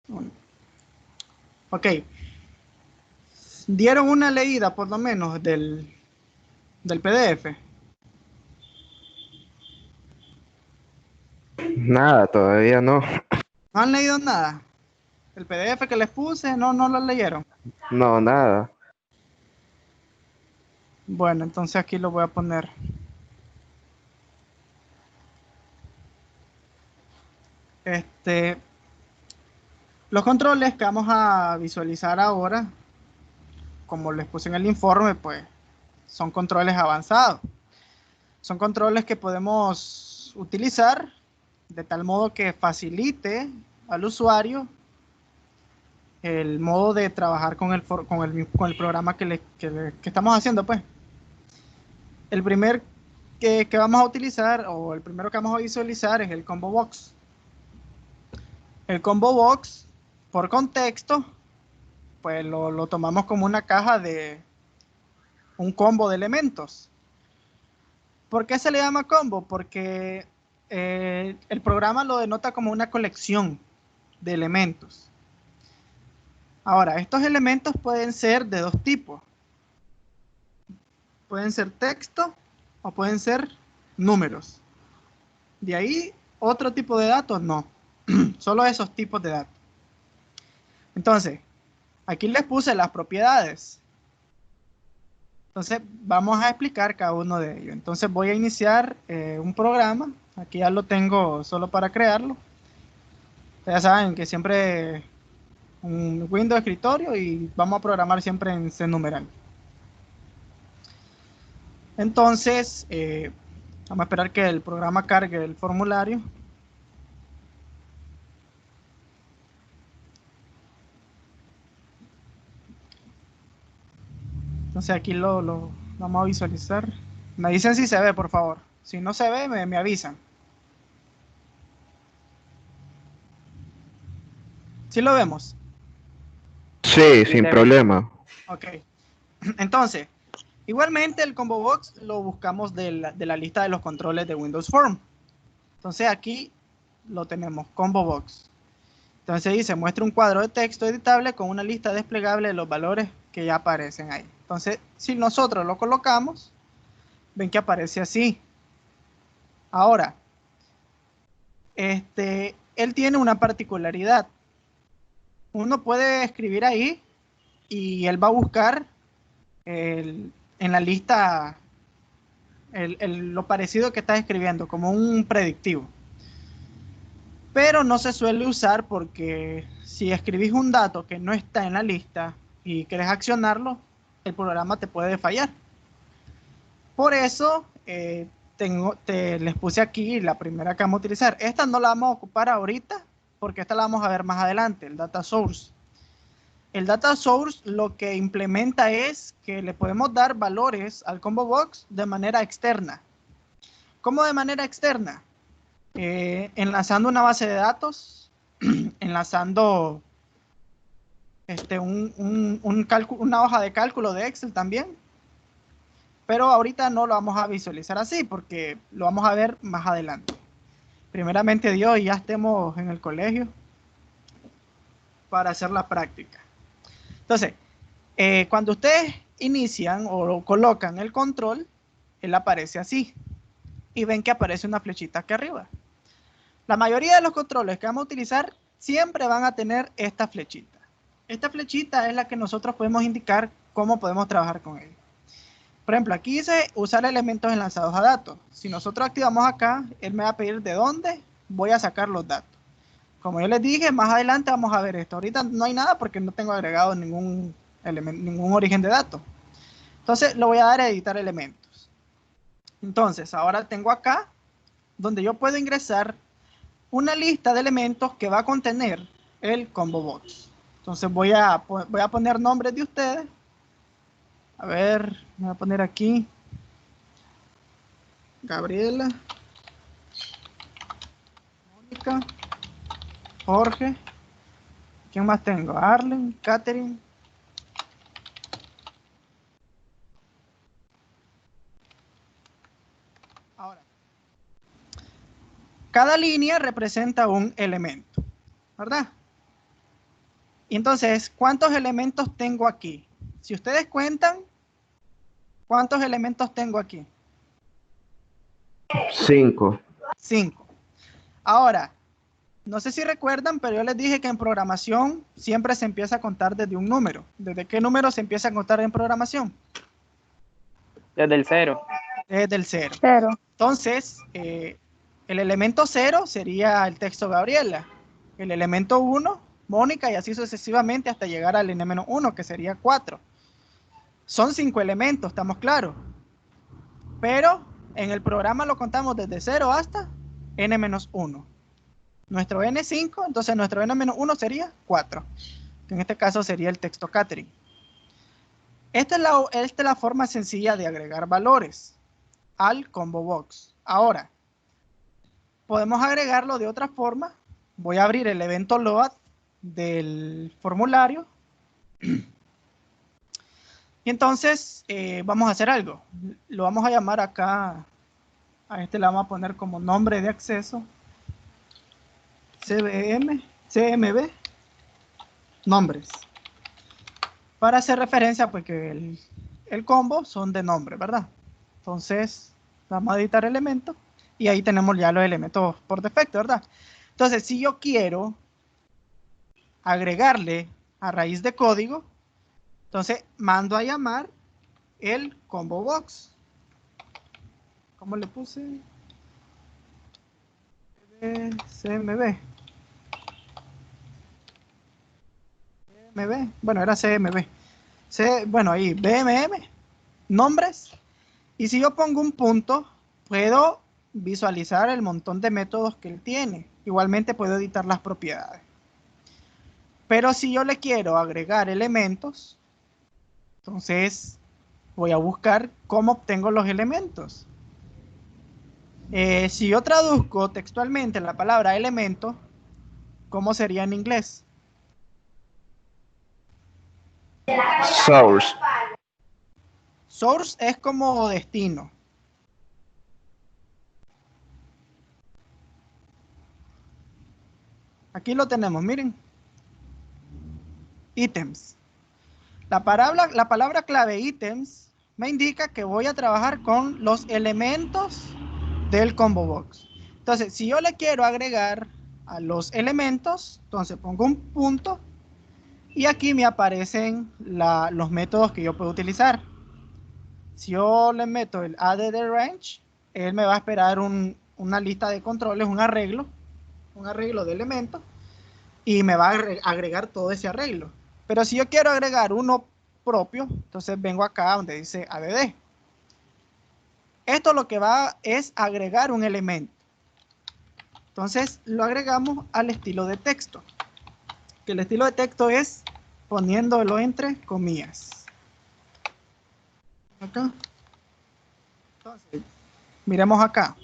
1. Ok. Dieron una leída por lo menos del PDF. Nada, todavía no. ¿No han leído nada? El PDF que les puse, no lo leyeron. No, nada. Bueno, entonces aquí lo voy a poner. Los controles que vamos a visualizar ahora, como les puse en el informe, pues son controles avanzados. Son controles que podemos utilizar de tal modo que facilite al usuario el modo de trabajar con el programa que estamos haciendo, pues. El primer que vamos a utilizar, o el primero que vamos a visualizar, es el Combo Box. El Combo Box, por contexto, pues lo tomamos como una caja de un combo de elementos. ¿Por qué se le llama combo? Porque el programa lo denota como una colección de elementos. Ahora, estos elementos pueden ser de dos tipos. Pueden ser texto o pueden ser números. De ahí, otro tipo de datos, no. Solo esos tipos de datos. Entonces, aquí les puse las propiedades. Entonces, vamos a explicar cada uno de ellos. Entonces, voy a iniciar un programa. Aquí ya lo tengo solo para crearlo. Ya saben que siempre un Windows escritorio y vamos a programar siempre en C numeral. Entonces, vamos a esperar que el programa cargue el formulario. Entonces aquí lo vamos a visualizar. Me dicen si se ve, por favor. Si no se ve, me avisan. ¿Sí lo vemos? Sí, Sí, sin se ve. problema. Ok. Entonces, igualmente el combo box lo buscamos de la lista de los controles de Windows Form. Entonces aquí lo tenemos, combo box. Entonces dice, muestra un cuadro de texto editable con una lista desplegable de los valores que ya aparecen ahí. Entonces, si nosotros lo colocamos, ven que aparece así. Ahora, él tiene una particularidad. Uno puede escribir ahí y él va a buscar en la lista lo parecido que estás escribiendo, como un predictivo. Pero no se suele usar porque si escribís un dato que no está en la lista y querés accionarlo, el programa te puede fallar. Por eso les puse aquí la primera que vamos a utilizar. Esta no la vamos a ocupar ahorita porque esta la vamos a ver más adelante, el data source. El data source lo que implementa es que le podemos dar valores al combo box de manera externa. ¿Cómo de manera externa? Enlazando una base de datos, enlazando una hoja de cálculo de Excel también, pero ahorita no lo vamos a visualizar así porque lo vamos a ver más adelante. Primeramente Dios, ya estemos en el colegio para hacer la práctica. Entonces, cuando ustedes inician o colocan el control, él aparece así y ven que aparece una flechita aquí arriba. La mayoría de los controles que vamos a utilizar siempre van a tener esta flechita. Esta flechita es la que nosotros podemos indicar cómo podemos trabajar con él. Por ejemplo, aquí dice usar elementos enlazados a datos. Si nosotros activamos acá, él me va a pedir de dónde voy a sacar los datos. Como yo les dije, más adelante vamos a ver esto. Ahorita no hay nada porque no tengo agregado ningún origen de datos. Entonces, lo voy a dar a editar elementos. Entonces, ahora tengo acá donde yo puedo ingresar una lista de elementos que va a contener el combo box. Entonces voy a poner nombres de ustedes. A ver, voy a poner aquí Gabriela, Mónica, Jorge. ¿Quién más tengo? Arlen, Catherine. Ahora, cada línea representa un elemento, ¿verdad? Y entonces, ¿cuántos elementos tengo aquí? Si ustedes cuentan, ¿cuántos elementos tengo aquí? 5. 5. Ahora, no sé si recuerdan, pero yo les dije que en programación siempre se empieza a contar desde un número. ¿Desde qué número se empieza a contar en programación? Desde el 0. Desde el 0. Cero. Entonces, el elemento 0 sería el texto Gabriela. El elemento 1, Mónica, y así sucesivamente hasta llegar al n-1, que sería 4. Son 5 elementos, estamos claros. Pero en el programa lo contamos desde 0 hasta n-1. Nuestro n5, entonces nuestro n-1 sería 4. Que en este caso sería el texto Catherine. Esta es la forma sencilla de agregar valores al combo box. Ahora, podemos agregarlo de otra forma. Voy a abrir el evento load del formulario. Y entonces vamos a hacer algo. Lo vamos a llamar acá, a este le vamos a poner como nombre de acceso. CMB, nombres. Para hacer referencia, pues que el combo son de nombre, ¿verdad? Entonces, vamos a editar elementos y ahí tenemos ya los elementos por defecto, ¿verdad? Entonces, si yo quiero agregarle a raíz de código, entonces mando a llamar el combo box. ¿Cómo le puse? CMB. CMB. Bueno, era CMB. Bueno, ahí, BMM, nombres. Y si yo pongo un punto, puedo visualizar el montón de métodos que él tiene. Igualmente puedo editar las propiedades. Pero si yo le quiero agregar elementos, entonces voy a buscar cómo obtengo los elementos. Si yo traduzco textualmente la palabra elemento, ¿cómo sería en inglés? Source. Source es como destino. Aquí lo tenemos, miren. Ítems. La palabra clave ítems me indica que voy a trabajar con los elementos del combo box. Entonces, si yo le quiero agregar a los elementos, entonces pongo un punto y aquí me aparecen los métodos que yo puedo utilizar. Si yo le meto el add range, él me va a esperar una lista de controles, un arreglo de elementos y me va a agregar todo ese arreglo. Pero si yo quiero agregar uno propio, entonces vengo acá donde dice add. Esto lo que va es agregar un elemento. Entonces lo agregamos al estilo de texto. Que el estilo de texto es poniéndolo entre comillas. Acá. Entonces, miremos acá.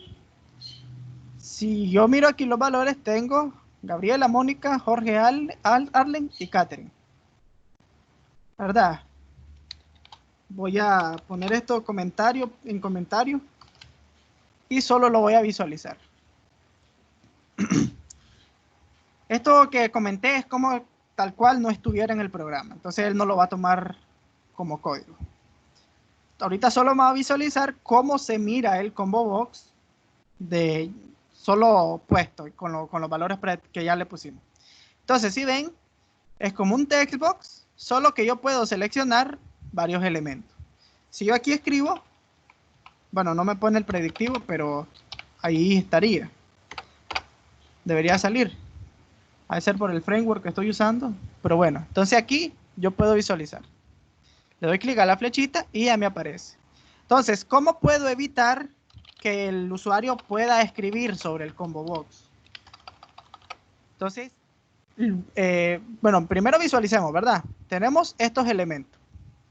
Si yo miro aquí los valores, tengo Gabriela, Mónica, Jorge, Arlen y Catherine. ¿Verdad? Voy a poner esto en comentario y solo lo voy a visualizar. Esto que comenté es como tal cual no estuviera en el programa. Entonces él no lo va a tomar como código. Ahorita solo me va a visualizar cómo se mira el combo box de solo puesto con los valores que ya le pusimos. Entonces, si ven, es como un text box, solo que yo puedo seleccionar varios elementos. Si yo aquí escribo, bueno, no me pone el predictivo, pero ahí estaría. Debería salir. Ha de ser por el framework que estoy usando, pero bueno, entonces aquí yo puedo visualizar. Le doy clic a la flechita y ya me aparece. Entonces, ¿cómo puedo evitar que el usuario pueda escribir sobre el combo box? Entonces, bueno, primero visualicemos, ¿verdad? Tenemos estos elementos.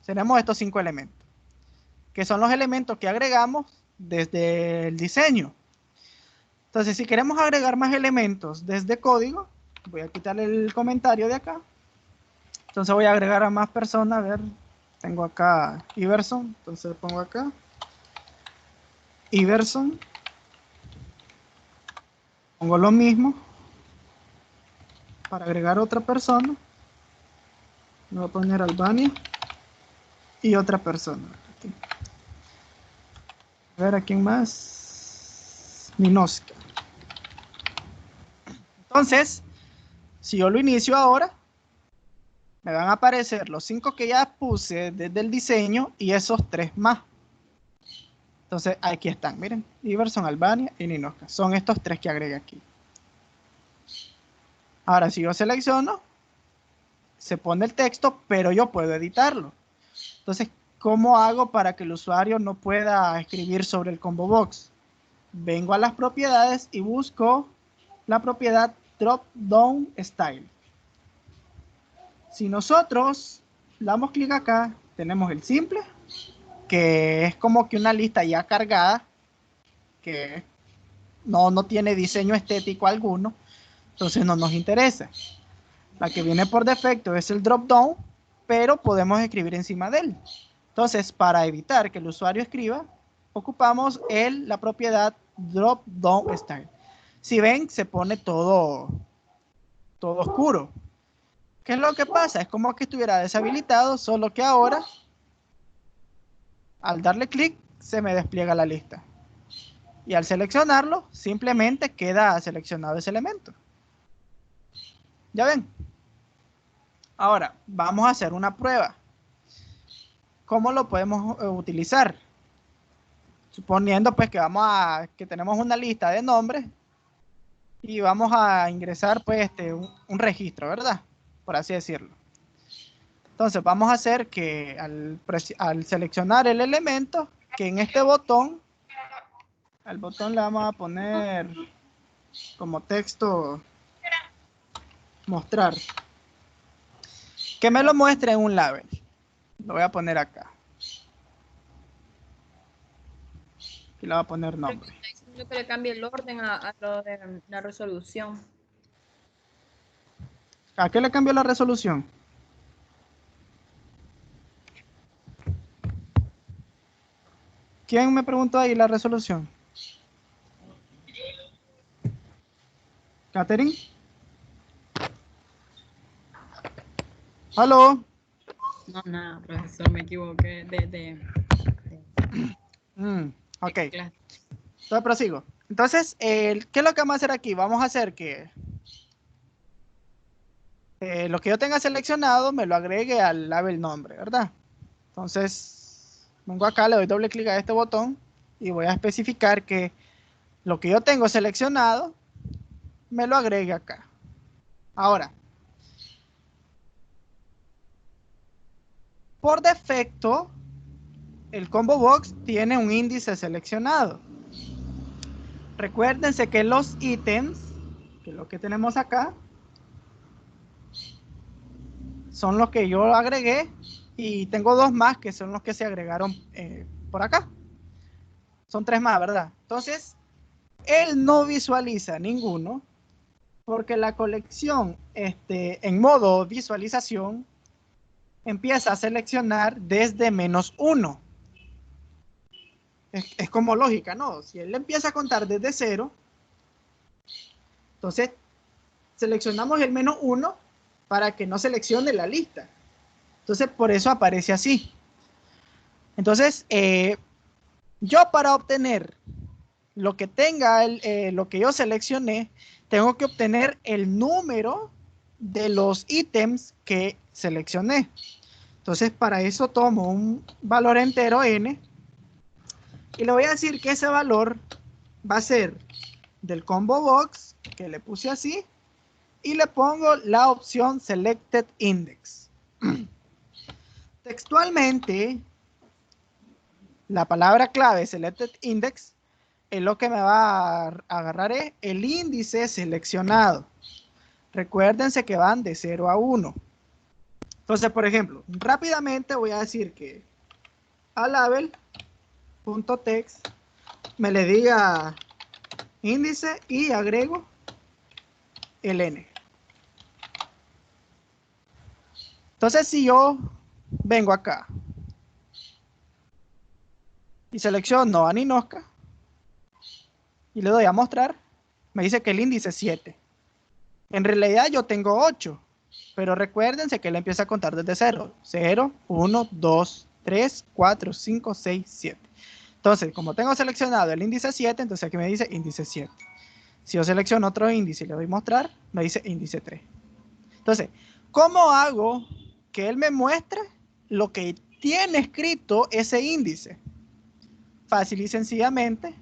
Tenemos estos 5 elementos, que son los elementos que agregamos desde el diseño. Entonces, si queremos agregar más elementos desde código, voy a quitar el comentario de acá. Entonces voy a agregar a más personas. A ver, tengo acá Iverson, entonces pongo acá Iverson. Pongo lo mismo para agregar otra persona. Voy a poner Albania y otra persona. Aquí. A ver, ¿a quién más? Ninoska. Entonces, si yo lo inicio ahora, me van a aparecer los 5 que ya puse desde el diseño y esos 3 más. Entonces, aquí están, miren. Iverson, Albania y Ninoska. Son estos 3 que agregué aquí. Ahora, si yo selecciono, se pone el texto, pero yo puedo editarlo. Entonces, ¿cómo hago para que el usuario no pueda escribir sobre el combo box? Vengo a las propiedades y busco la propiedad Drop Down Style. Si nosotros le damos clic acá, tenemos el simple, que es como que una lista ya cargada, que no tiene diseño estético alguno, entonces no nos interesa. La que viene por defecto es el drop down, pero podemos escribir encima de él. Entonces, para evitar que el usuario escriba, ocupamos la propiedad drop down style. Si ven, se pone todo oscuro. ¿Qué es lo que pasa? Es como que estuviera deshabilitado, solo que ahora, al darle clic, se me despliega la lista. Y al seleccionarlo, simplemente queda seleccionado ese elemento. ¿Ya ven? Ahora, vamos a hacer una prueba. ¿Cómo lo podemos utilizar? Suponiendo pues que tenemos una lista de nombres y vamos a ingresar pues un registro, ¿verdad? Por así decirlo. Entonces vamos a hacer que al seleccionar el elemento, que en este botón, al botón le vamos a poner como texto mostrar. Que me lo muestre en un label. Lo voy a poner acá. Y le voy a poner nombre. Está diciendo que le cambie el orden a lo de la resolución. ¿A qué le cambio la resolución? ¿Quién me preguntó ahí la resolución? ¿Catherine? ¿Aló? No, nada, profesor, me equivoqué Ok, clase. entonces prosigo. Entonces, ¿qué es lo que vamos a hacer aquí? Vamos a hacer que lo que yo tenga seleccionado me lo agregue al label nombre, ¿verdad? Entonces, vengo acá, le doy doble clic a este botón y voy a especificar que lo que yo tengo seleccionado me lo agregue acá. Ahora, por defecto, el combo box tiene un índice seleccionado. Recuérdense que los ítems, que es lo que tenemos acá, son los que yo agregué y tengo 2 más que son los que se agregaron por acá. Son 3 más, ¿verdad? Entonces, él no visualiza ninguno porque la colección en modo visualización empieza a seleccionar desde -1. Es como lógica, ¿no? Si él empieza a contar desde 0, entonces seleccionamos el -1 para que no seleccione la lista. Entonces, por eso aparece así. Entonces, yo para obtener lo que tenga lo que yo seleccioné, tengo que obtener el número de los ítems que seleccioné. Entonces, para eso tomo un valor entero n y le voy a decir que ese valor va a ser del combo box, que le puse así, y le pongo la opción Selected Index. Textualmente, la palabra clave Selected Index es lo que me va a agarrar es el índice seleccionado. Recuérdense que van de 0 a 1. Entonces, por ejemplo, rápidamente voy a decir que a label.text me le diga índice y agrego el n. Entonces, si yo vengo acá y selecciono a Ninoska y le doy a mostrar, me dice que el índice es 7. En realidad yo tengo 8. Pero recuérdense que él empieza a contar desde 0. 0, 1, 2, 3, 4, 5, 6, 7. Entonces, como tengo seleccionado el índice 7, entonces aquí me dice índice 7. Si yo selecciono otro índice y le doy mostrar, me dice índice 3. Entonces, ¿cómo hago que él me muestre lo que tiene escrito ese índice? Fácil y sencillamente,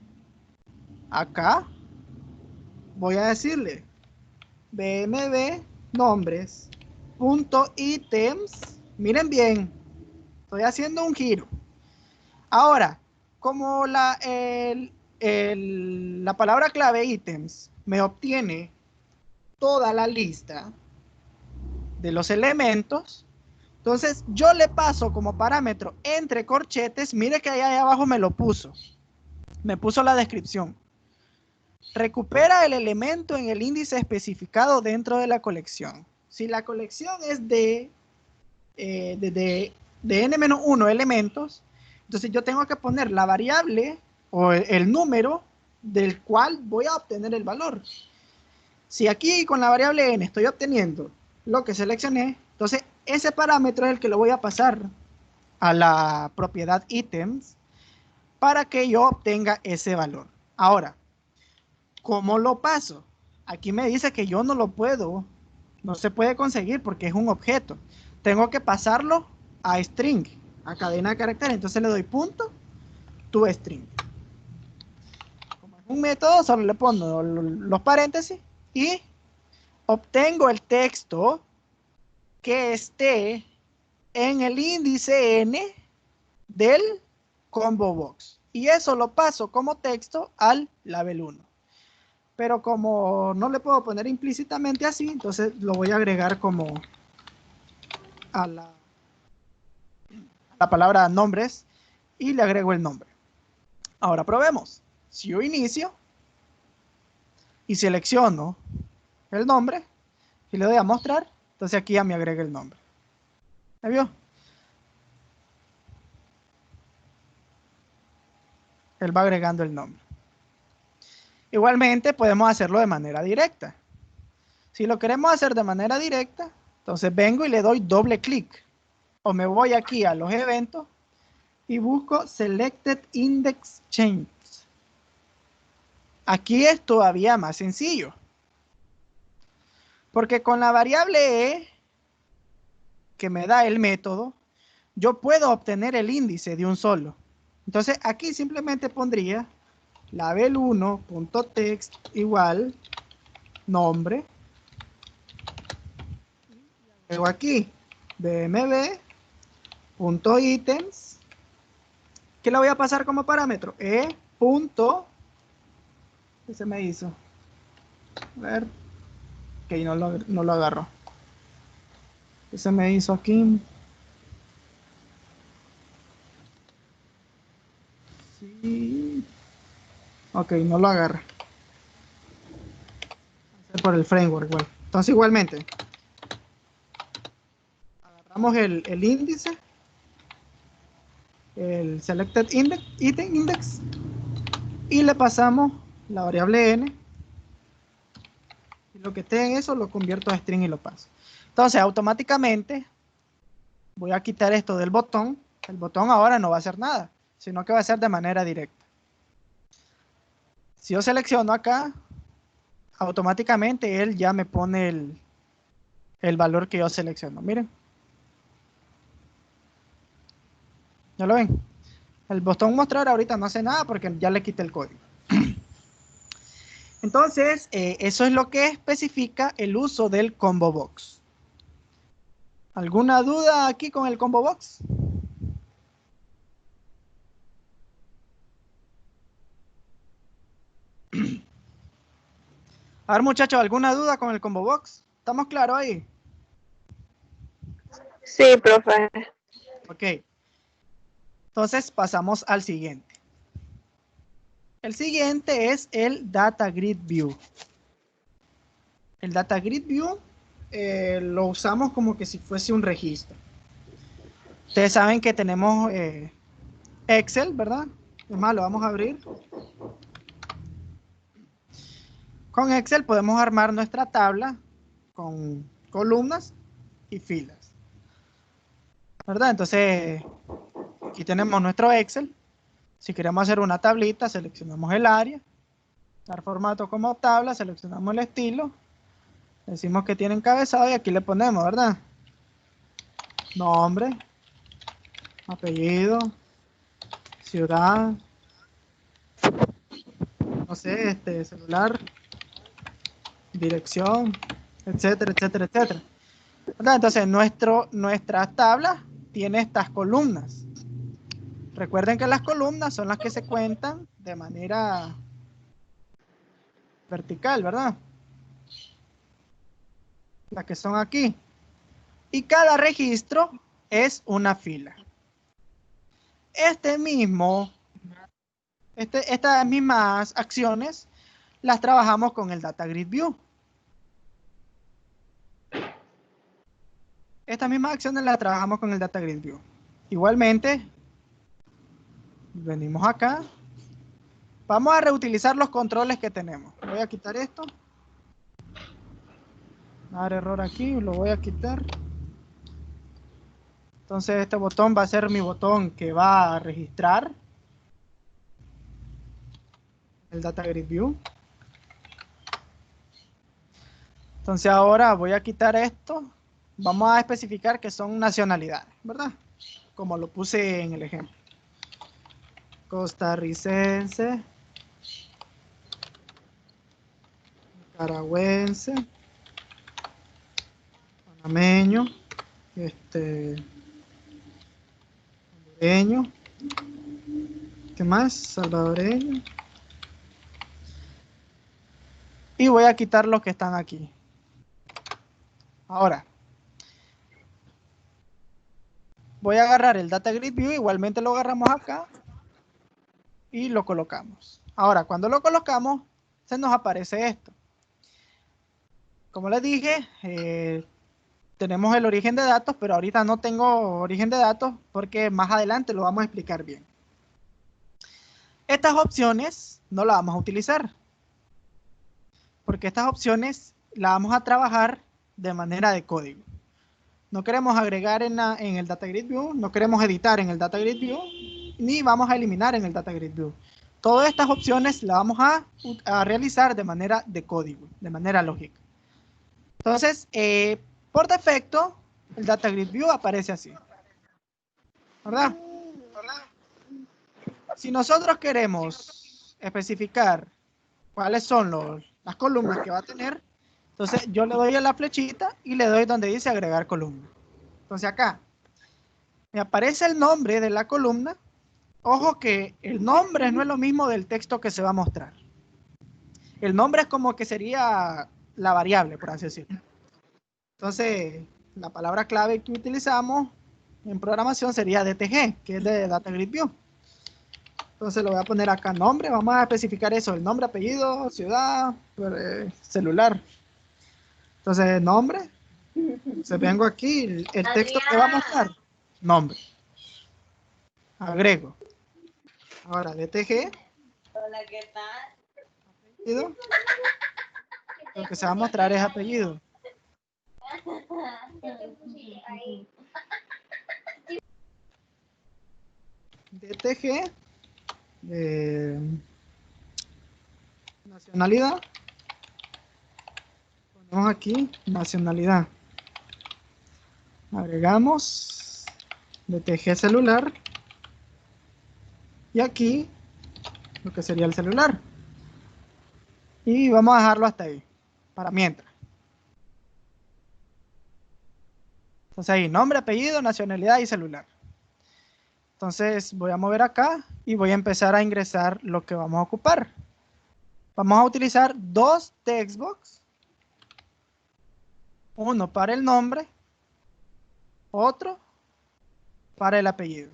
acá voy a decirle bmv nombres.items. Miren bien, estoy haciendo un giro. Ahora, como la palabra clave ítems me obtiene toda la lista de los elementos, entonces yo le paso como parámetro entre corchetes. Mire que ahí abajo me lo puso. Me puso la descripción. Recupera el elemento en el índice especificado dentro de la colección. Si la colección es de n-1 elementos, entonces yo tengo que poner la variable o el número del cual voy a obtener el valor. Si aquí con la variable n estoy obteniendo lo que seleccioné, entonces ese parámetro es el que lo voy a pasar a la propiedad items para que yo obtenga ese valor. Ahora, ¿cómo lo paso? Aquí me dice que yo no lo puedo, no se puede conseguir porque es un objeto. Tengo que pasarlo a string, a cadena de caracteres. Entonces le doy punto to string. Como es un método, solo le pongo los paréntesis y obtengo el texto que esté en el índice n del combo box. Y eso lo paso como texto al label 1. Pero como no le puedo poner implícitamente así, entonces lo voy a agregar como a la palabra nombres y le agrego el nombre. Ahora probemos. Si yo inicio y selecciono el nombre y le doy a mostrar, entonces aquí ya me agrega el nombre. ¿Me vio? Él va agregando el nombre. Igualmente podemos hacerlo de manera directa. Si lo queremos hacer de manera directa, entonces vengo y le doy doble clic. O me voy aquí a los eventos y busco Selected Index Change. Aquí es todavía más sencillo. Porque con la variable e que me da el método, yo puedo obtener el índice de un solo. Entonces aquí simplemente pondría label1.text igual nombre. Luego aquí bmv.items, ¿qué le voy a pasar como parámetro? ¿Qué se me hizo? A ver. Ok, no lo agarró. ¿Qué se me hizo aquí? Sí. Ok, no lo agarra. Por el framework, bueno. Entonces igualmente. Agarramos el índice. El selected index. Y le pasamos la variable n. Y lo que esté en eso lo convierto a string y lo paso. Entonces automáticamente voy a quitar esto del botón. El botón ahora no va a hacer nada, sino que va a ser de manera directa. Si yo selecciono acá, automáticamente él ya me pone el valor que yo selecciono. Miren. ¿Ya lo ven? El botón mostrar ahorita no hace nada porque ya le quité el código. Entonces, eso es lo que especifica el uso del combo box. ¿Alguna duda aquí con el combo box? A ver, muchachos, ¿alguna duda con el combo box? ¿Estamos claros ahí? Sí, profe. Ok. Entonces pasamos al siguiente. El siguiente es el Data Grid View. El Data Grid View lo usamos como que si fuese un registro. Ustedes saben que tenemos Excel, ¿verdad? Es más, lo vamos a abrir. Con Excel podemos armar nuestra tabla con columnas y filas, ¿verdad? Entonces, aquí tenemos nuestro Excel. Si queremos hacer una tablita, seleccionamos el área, dar formato como tabla, seleccionamos el estilo, decimos que tiene encabezado y aquí le ponemos, ¿verdad? Nombre, apellido, ciudad, no sé, celular, dirección, etcétera, etcétera, etcétera. ¿Verdad? Entonces, nuestra tabla tiene estas columnas. Recuerden que las columnas son las que se cuentan de manera vertical, ¿verdad? Las que son aquí. Y cada registro es una fila. Estas mismas acciones las trabajamos con el Data Grid View. Estas mismas acciones las trabajamos con el Data Grid View. Igualmente, venimos acá. Vamos a reutilizar los controles que tenemos. Voy a quitar esto. Dar error aquí, lo voy a quitar. Entonces este botón va a ser mi botón que va a registrar el Data Grid View. Entonces ahora voy a quitar esto. Vamos a especificar que son nacionalidades, ¿verdad? Como lo puse en el ejemplo. Costarricense, nicaragüense, panameño, hondureño, ¿qué más? Salvadoreño. Y voy a quitar los que están aquí. Ahora, voy a agarrar el Data Grid View, igualmente lo agarramos acá y lo colocamos. Ahora, cuando lo colocamos, se nos aparece esto. Como les dije, tenemos el origen de datos, pero ahorita no tengo origen de datos porque más adelante lo vamos a explicar bien. Estas opciones no las vamos a utilizar, porque estas opciones las vamos a trabajar de manera de código. No queremos agregar en el Data Grid View, no queremos editar en el Data Grid View, ni vamos a eliminar en el Data Grid View. Todas estas opciones las vamos a realizar de manera de código, de manera lógica. Entonces, por defecto, el Data Grid View aparece así, ¿verdad? Si nosotros queremos especificar cuáles son las columnas que va a tener, entonces yo le doy a la flechita y le doy donde dice agregar columna. Entonces acá me aparece el nombre de la columna. Ojo que el nombre no es lo mismo del texto que se va a mostrar. El nombre es como que sería la variable, por así decirlo. Entonces, la palabra clave que utilizamos en programación sería DTG, que es de Data Grid View. Entonces lo voy a poner acá nombre, vamos a especificar eso, el nombre, apellido, ciudad, celular. Entonces nombre, entonces vengo aquí, el texto que va a mostrar, nombre. Agrego. Ahora DTG. Hola, ¿qué tal? Apellido. Lo que se va a mostrar es apellido. DTG. Nacionalidad. Ponemos aquí nacionalidad. Agregamos DTG celular. Y aquí lo que sería el celular. Y vamos a dejarlo hasta ahí, para mientras. Entonces ahí, nombre, apellido, nacionalidad y celular. Entonces voy a mover acá y voy a empezar a ingresar lo que vamos a ocupar. Vamos a utilizar dos textbox. Uno para el nombre, otro para el apellido.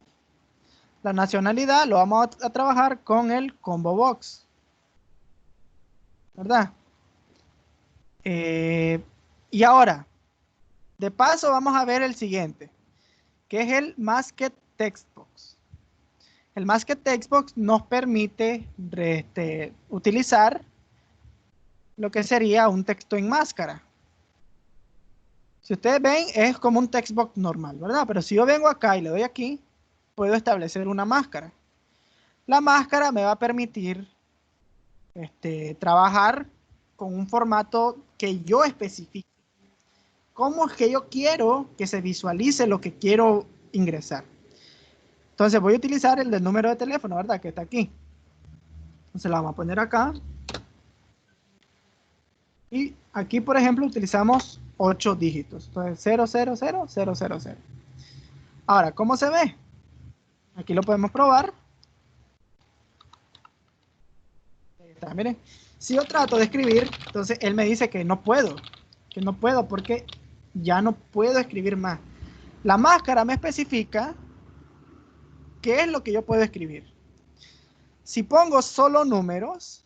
La nacionalidad lo vamos a trabajar con el combo box, ¿verdad? Y ahora, de paso vamos a ver el siguiente, que es el Masked Textbox. El Masked Textbox nos permite utilizar lo que sería un texto en máscara. Si ustedes ven, es como un textbox normal, ¿verdad? Pero si yo vengo acá y le doy aquí, puedo establecer una máscara. La máscara me va a permitir trabajar con un formato que yo especifique. ¿Cómo es que yo quiero que se visualice lo que quiero ingresar? Entonces voy a utilizar el del número de teléfono, ¿verdad? Que está aquí. Entonces lo vamos a poner acá. Y aquí, por ejemplo, utilizamos 8 dígitos. Entonces 000,000. Ahora, ¿cómo se ve? Aquí lo podemos probar. Ahí está, miren. Si yo trato de escribir, entonces él me dice que no puedo porque ya no puedo escribir más. La máscara me especifica qué es lo que yo puedo escribir. Si pongo solo números,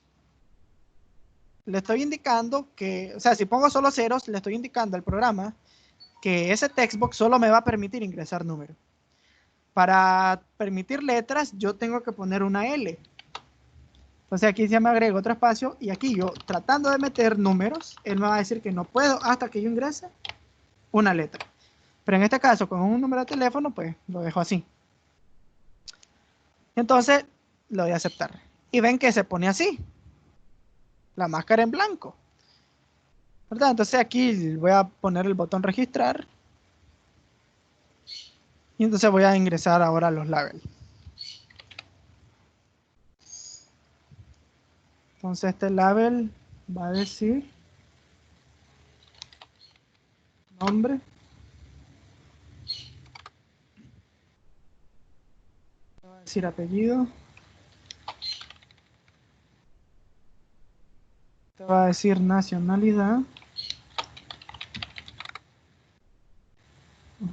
le estoy indicando que, o sea, si pongo solo ceros, le estoy indicando al programa que ese textbox solo me va a permitir ingresar números. Para permitir letras, yo tengo que poner una L. Entonces aquí ya me agrego otro espacio y aquí yo tratando de meter números, él me va a decir que no puedo hasta que yo ingrese una letra. Pero en este caso, con un número de teléfono, pues lo dejo así. Entonces lo voy a aceptar. Y ven que se pone así. La máscara en blanco. ¿Verdad? Entonces aquí voy a poner el botón registrar. Y entonces voy a ingresar ahora los labels. Entonces este label va a decir nombre. Va a decir apellido. Te va a decir nacionalidad.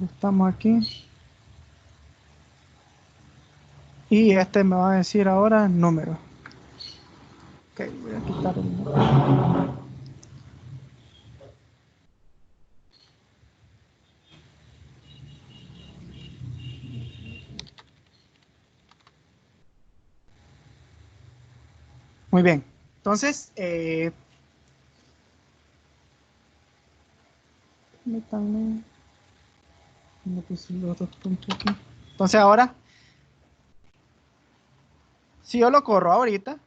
Estamos aquí. Y este me va a decir ahora número. Ok, voy a quitar el número. Muy bien. Entonces, entonces ahora, si yo lo corro ahorita,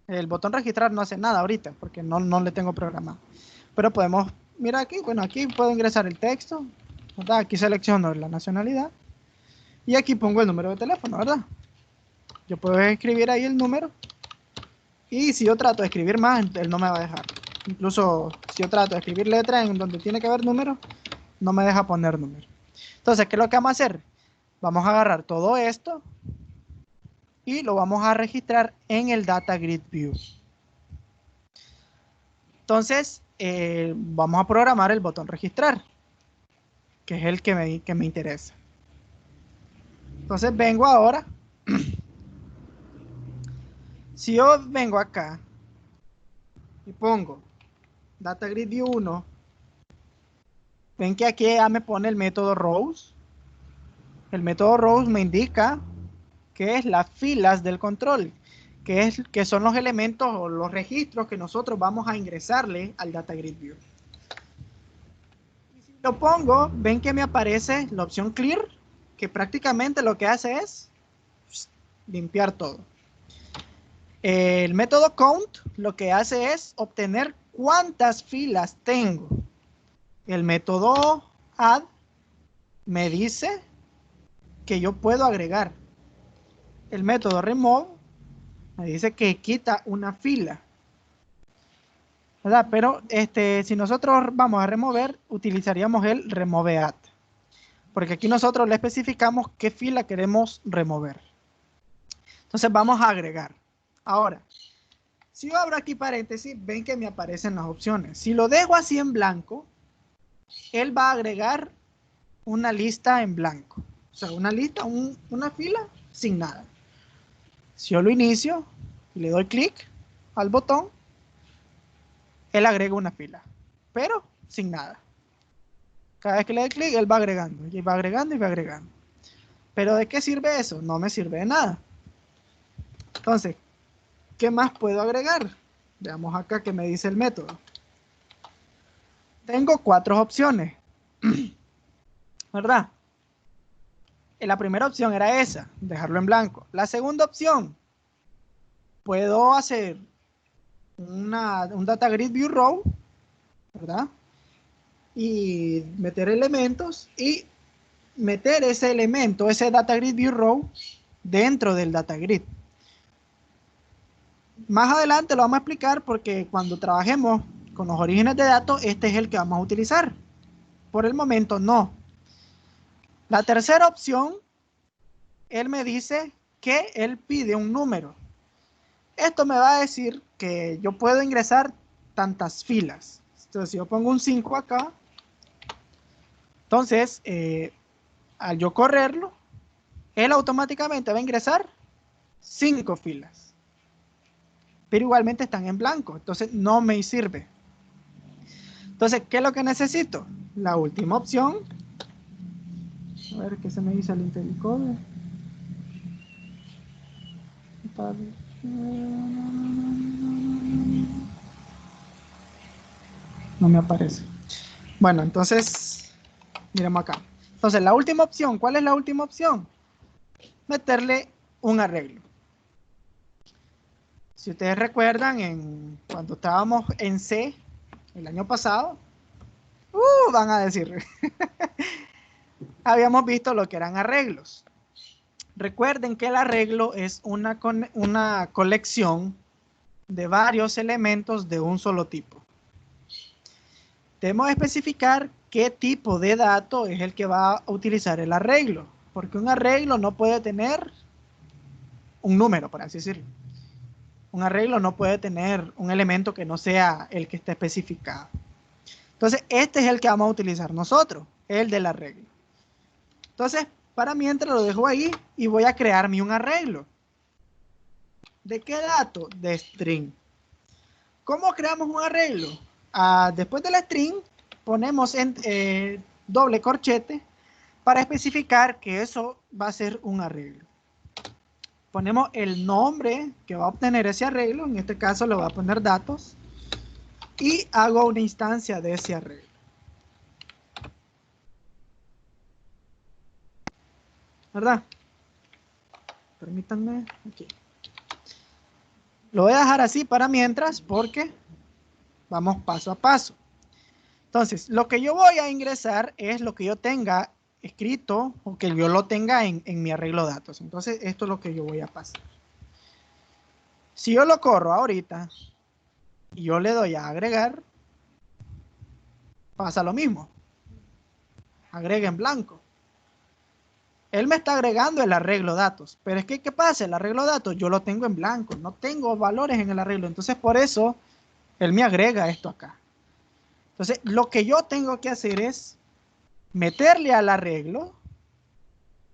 el botón registrar no hace nada ahorita porque no le tengo programado. Pero podemos, mira aquí, bueno, aquí puedo ingresar el texto, ¿verdad? Aquí selecciono la nacionalidad y aquí pongo el número de teléfono, ¿verdad? Yo puedo escribir ahí el número y si yo trato de escribir más, él no me va a dejar. Incluso si yo trato de escribir letras en donde tiene que haber números, no me deja poner números. Entonces, ¿qué es lo que vamos a hacer? Vamos a agarrar todo esto y lo vamos a registrar en el Data Grid View. Entonces, vamos a programar el botón registrar, que es el que me interesa. Entonces, vengo ahora. Si yo vengo acá y pongo Data Grid View 1, ven que aquí ya me pone el método rows. El método rows me indica que es las filas del control, que son los elementos o los registros que nosotros vamos a ingresarle al Data Grid View. Y si lo pongo, ven que me aparece la opción Clear, que prácticamente lo que hace es limpiar todo. El método Count lo que hace es obtener cuántas filas tengo. El método Add me dice que yo puedo agregar. El método Remove me dice que quita una fila, ¿verdad? Pero si nosotros vamos a remover, utilizaríamos el remove add, porque aquí nosotros le especificamos qué fila queremos remover. Entonces vamos a agregar. Ahora, si yo abro aquí paréntesis, ven que me aparecen las opciones. Si lo dejo así en blanco, él va a agregar una lista en blanco. O sea, una lista, una fila sin nada. Si yo lo inicio y le doy clic al botón, él agrega una fila, pero sin nada. Cada vez que le doy clic, él va agregando, y va agregando, y va agregando. ¿Pero de qué sirve eso? No me sirve de nada. Entonces, ¿qué más puedo agregar? Veamos acá que me dice el método. tengo 4 opciones, ¿verdad? La primera opción era esa, dejarlo en blanco. La segunda opción, puedo hacer un data grid view row, ¿verdad? Y meter elementos y meter ese elemento, ese data grid view row, dentro del data grid. Más adelante lo vamos a explicar porque cuando trabajemos con los orígenes de datos, este es el que vamos a utilizar. Por el momento no. La tercera opción, él me dice que él pide un número. Esto me va a decir que yo puedo ingresar tantas filas. Entonces, si yo pongo un 5 acá, entonces, al yo correrlo, él automáticamente va a ingresar 5 filas. Pero igualmente están en blanco, entonces no me sirve. Entonces, ¿qué es lo que necesito? La última opción. A ver qué se me dice el IntelliCode. No me aparece. Bueno, entonces, miremos acá. Entonces, la última opción, ¿cuál es la última opción? Meterle un arreglo. Si ustedes recuerdan, cuando estábamos en C el año pasado, van a decir, habíamos visto lo que eran arreglos. Recuerden que el arreglo es una colección de varios elementos de un solo tipo. Debemos especificar qué tipo de dato es el que va a utilizar el arreglo, porque un arreglo no puede tener un número, por así decirlo. Un arreglo no puede tener un elemento que no sea el que está especificado. Entonces, este es el que vamos a utilizar nosotros, el del arreglo. Entonces, para mientras lo dejo ahí y voy a crearme un arreglo. ¿De qué dato? De string. ¿Cómo creamos un arreglo? Después del string, ponemos en doble corchete para especificar que eso va a ser un arreglo. Ponemos el nombre que va a obtener ese arreglo, en este caso le voy a poner datos, y hago una instancia de ese arreglo. ¿Verdad? Permítanme, aquí. Lo voy a dejar así para mientras porque vamos paso a paso. Entonces, lo que yo voy a ingresar es lo que yo tenga escrito o que yo lo tenga en mi arreglo de datos. Entonces, esto es lo que yo voy a pasar. Si yo lo corro ahorita y yo le doy a agregar, pasa lo mismo. Agrega en blanco. Él me está agregando el arreglo datos, pero es que ¿qué pasa? El arreglo datos yo lo tengo en blanco, no tengo valores en el arreglo, entonces por eso él me agrega esto acá. Entonces lo que yo tengo que hacer es meterle al arreglo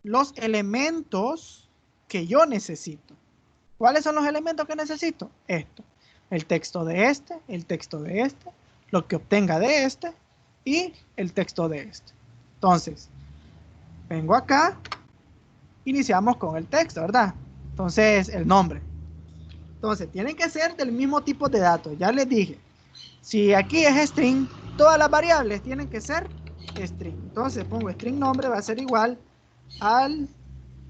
los elementos que yo necesito. ¿Cuáles son los elementos que necesito? Esto, el texto de este, el texto de este, lo que obtenga de este y el texto de este. Entonces, vengo acá, iniciamos con el texto, ¿verdad? Entonces, el nombre. Entonces, tienen que ser del mismo tipo de datos. Ya les dije, si aquí es string, todas las variables tienen que ser string. Entonces, pongo string nombre, va a ser igual al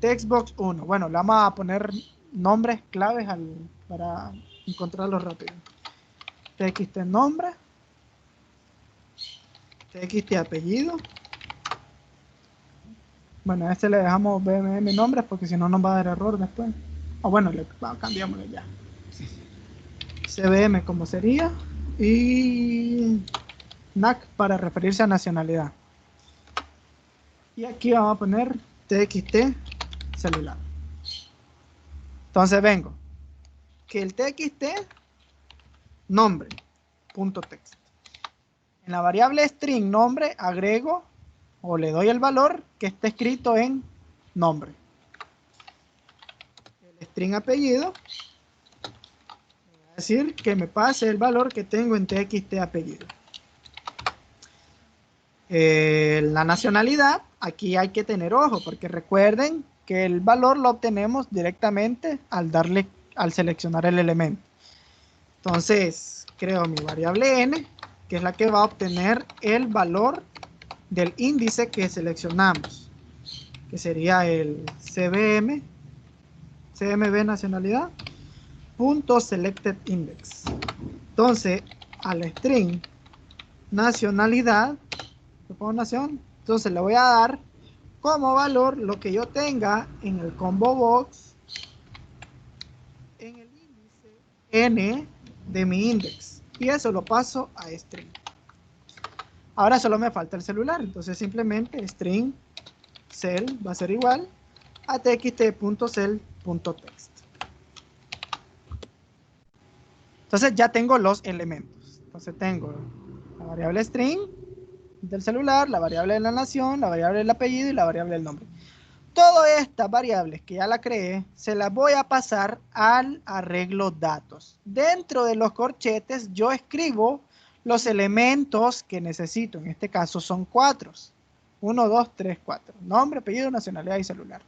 textbox 1. Bueno, le vamos a poner nombres claves para encontrarlos rápido. txt nombre, txt apellido. Bueno, a este le dejamos bmm nombres porque si no nos va a dar error después. O bueno, cambiámoslo ya. cbm como sería. Y NAC para referirse a nacionalidad. Y aquí vamos a poner txt celular. Entonces vengo. Que el txt nombre punto text. En la variable string nombre agrego o le doy el valor que esté escrito en nombre. El string apellido va a decir que me pase el valor que tengo en txt apellido. La nacionalidad, aquí hay que tener ojo porque recuerden que el valor lo obtenemos directamente al seleccionar el elemento. Entonces creo mi variable n que es la que va a obtener el valor del índice que seleccionamos, que sería el CMB nacionalidad, punto selected index. Entonces, a la string nacionalidad, le pongo nación, entonces le voy a dar como valor lo que yo tenga en el combo box en el índice n de mi index, y eso lo paso a string. Ahora solo me falta el celular, entonces simplemente string cell va a ser igual a txt.cell.text. Entonces ya tengo los elementos. Entonces tengo la variable string del celular, la variable de la nación, la variable del apellido y la variable del nombre. Todas estas variables que ya la creé, se las voy a pasar al arreglo datos. Dentro de los corchetes yo escribo los elementos que necesito. En este caso son 4. 1, 2, 3, 4. Nombre, apellido, nacionalidad y celular.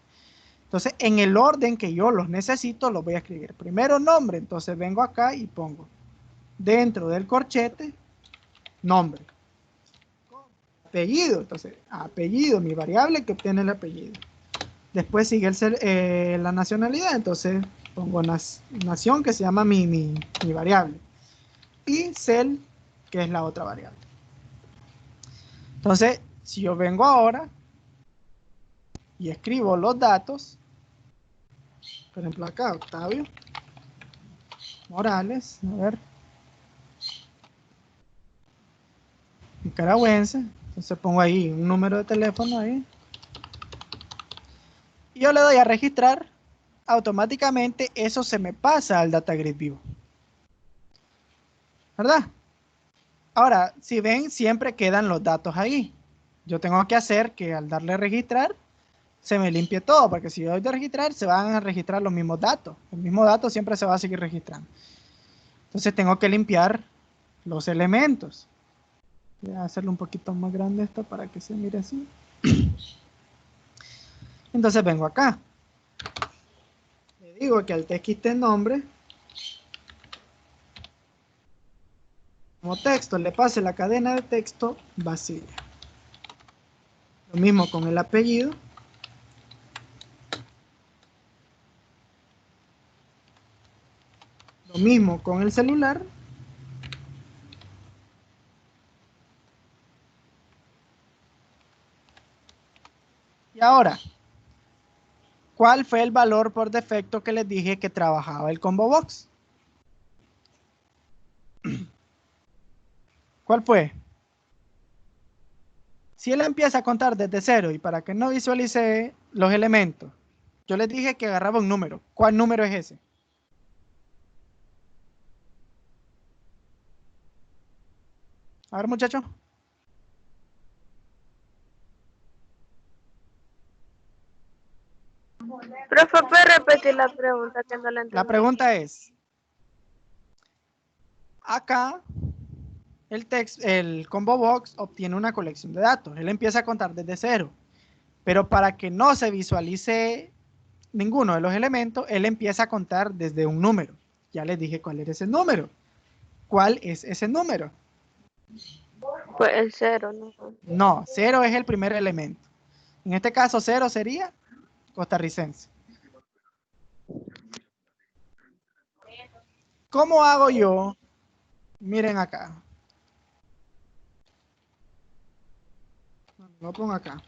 Entonces, en el orden que yo los necesito, los voy a escribir. Primero nombre, entonces vengo acá y pongo dentro del corchete nombre. Apellido, entonces apellido, mi variable que obtiene el apellido. Después sigue la nacionalidad, entonces pongo nación, que se llama mi variable. Y cell, que es la otra variable. Entonces, si yo vengo ahora y escribo los datos, por ejemplo acá, Octavio Morales, a ver, nicaragüense, entonces pongo ahí un número de teléfono ahí, y yo le doy a registrar, automáticamente eso se me pasa al DataGrid vivo, ¿verdad? Ahora, si ven, siempre quedan los datos ahí. Yo tengo que hacer que al darle a registrar, se me limpie todo, porque si yo doy de registrar, se van a registrar los mismos datos. El mismo dato siempre se va a seguir registrando. Entonces tengo que limpiar los elementos. Voy a hacerlo un poquito más grande esto para que se mire así. Entonces vengo acá. Le digo que al txt nombre, como texto, le pase la cadena de texto vacía. Lo mismo con el apellido. Lo mismo con el celular. Y ahora, ¿cuál fue el valor por defecto que les dije que trabajaba el combo box? ¿Cuál fue? Si él empieza a contar desde cero y para que no visualice los elementos, yo les dije que agarraba un número. ¿Cuál número es ese? A ver, muchachos. Profe, ¿puede repetir la pregunta que no la entendí? La pregunta es, acá el combo box obtiene una colección de datos. Él empieza a contar desde cero, pero para que no se visualice ninguno de los elementos, él empieza a contar desde un número. Ya les dije cuál era ese número. ¿Cuál es ese número? Pues el 0, ¿no? No, 0 es el primer elemento. En este caso, 0 sería costarricense. ¿Cómo hago yo? Miren acá. Lo pongo acá.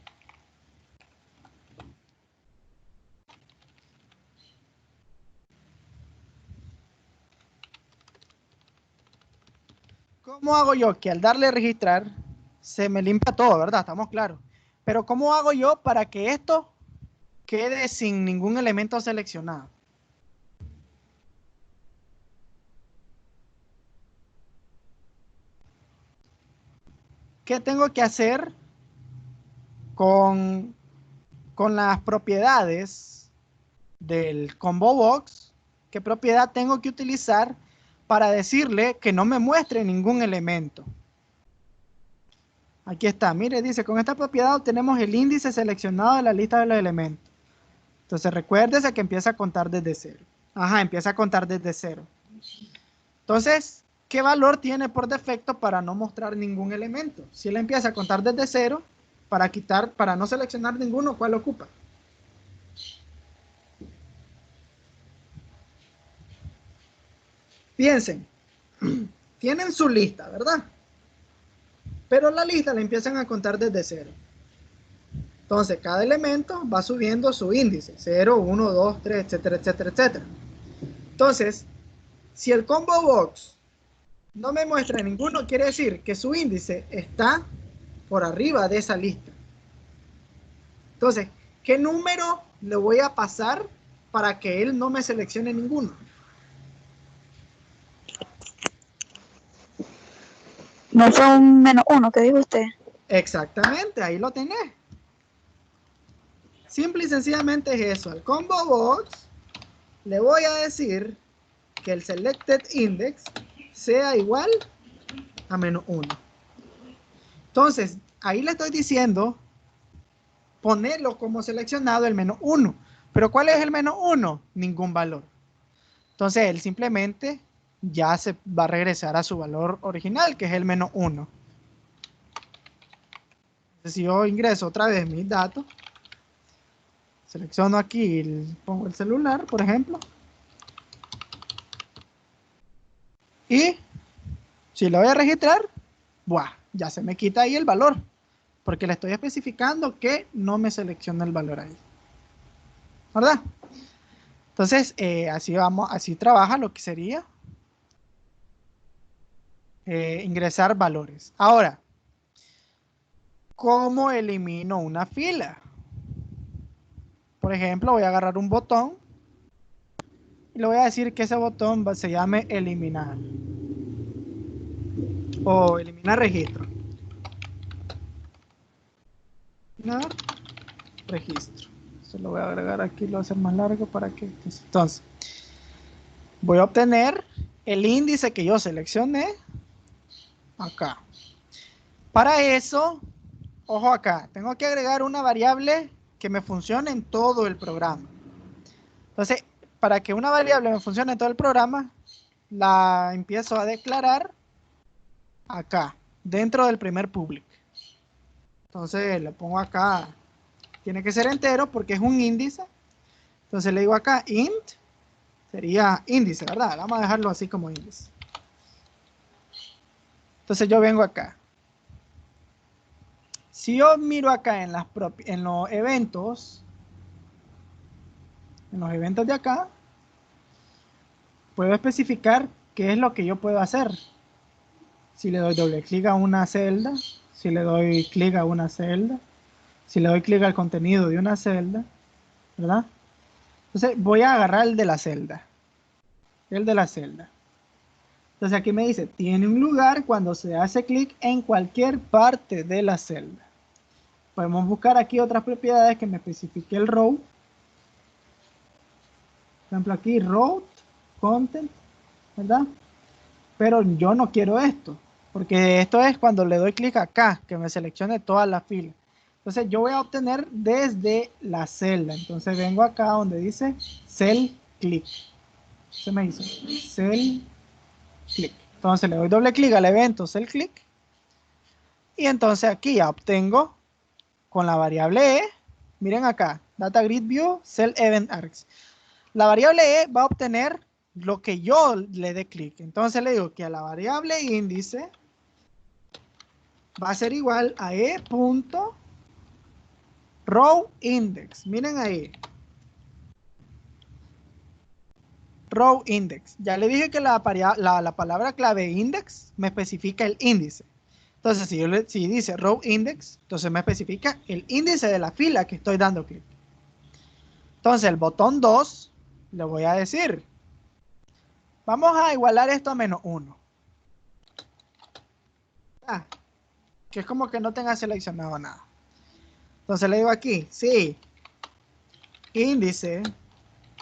¿Cómo hago yo que al darle a registrar se me limpia todo, verdad? Estamos claros. Pero ¿cómo hago yo para que esto quede sin ningún elemento seleccionado? ¿Qué tengo que hacer con las propiedades del combo box? ¿Qué propiedad tengo que utilizar para decirle que no me muestre ningún elemento? Aquí está, mire, dice, con esta propiedad obtenemos el índice seleccionado de la lista de los elementos. Entonces recuérdese que empieza a contar desde cero. Ajá, empieza a contar desde cero. Entonces, ¿qué valor tiene por defecto para no mostrar ningún elemento? Si él empieza a contar desde 0, para no seleccionar ninguno, ¿cuál ocupa? Piensen, tienen su lista, ¿verdad? Pero la lista la empiezan a contar desde 0. Entonces, cada elemento va subiendo su índice, 0, 1, 2, 3, etcétera, etcétera, etcétera. Entonces, si el combo box no me muestra ninguno, quiere decir que su índice está por arriba de esa lista. Entonces, ¿qué número le voy a pasar para que él no me seleccione ninguno? No fue un -1 que dijo usted. Exactamente, ahí lo tenés. Simple y sencillamente es eso. Al combo box le voy a decir que el selected index sea igual a -1. Entonces, ahí le estoy diciendo ponerlo como seleccionado el -1. Pero ¿cuál es el -1? Ningún valor. Entonces, él simplemente ya se va a regresar a su valor original, que es el -1. Entonces, si yo ingreso otra vez mis datos, selecciono aquí, pongo el celular, por ejemplo, y si lo voy a registrar, ¡buah! Ya se me quita ahí el valor, porque le estoy especificando que no me selecciona el valor ahí, ¿verdad? Entonces, así trabaja lo que sería ingresar valores. Ahora, ¿cómo elimino una fila? Por ejemplo, voy a agarrar un botón y le voy a decir que ese botón se llame eliminar o eliminar registro. Eliminar registro. Se lo voy a agregar aquí, lo voy a hacer más largo para que... Entonces, voy a obtener el índice que yo seleccioné acá. Para eso, ojo acá, tengo que agregar una variable que me funcione en todo el programa. Entonces, para que una variable me funcione en todo el programa, la empiezo a declarar acá, dentro del primer public. Entonces, le pongo acá, tiene que ser entero porque es un índice. Entonces, le digo acá, int, sería índice, ¿verdad? Vamos a dejarlo así como índice. Entonces, yo vengo acá. Si yo miro acá en los eventos, de acá, puedo especificar qué es lo que yo puedo hacer. Si le doy doble clic a una celda, si le doy clic a una celda, si le doy clic al contenido de una celda, ¿verdad? Entonces voy a agarrar el de la celda. Entonces aquí me dice, tiene un lugar cuando se hace clic en cualquier parte de la celda. Podemos buscar aquí otras propiedades que me especifique el row. Por ejemplo aquí, row, content, ¿verdad? Pero yo no quiero esto, porque esto es cuando le doy clic acá, que me seleccione toda la fila. Entonces yo voy a obtener desde la celda. Entonces vengo acá donde dice cell click. Se me hizo cell click. Entonces le doy doble clic al evento cell click. Y entonces aquí ya obtengo con la variable E. Miren acá, data grid view cell event args. La variable E va a obtener lo que yo le dé clic. Entonces le digo que a la variable índice va a ser igual a e.row index. Miren ahí. Row index. Ya le dije que la palabra clave index me especifica el índice. Entonces, si dice row index, entonces me especifica el índice de la fila que estoy dando clic. Entonces, el botón 2 le voy a decir, vamos a igualar esto a -1. Que es como que no tenga seleccionado nada. Entonces le digo aquí, sí, índice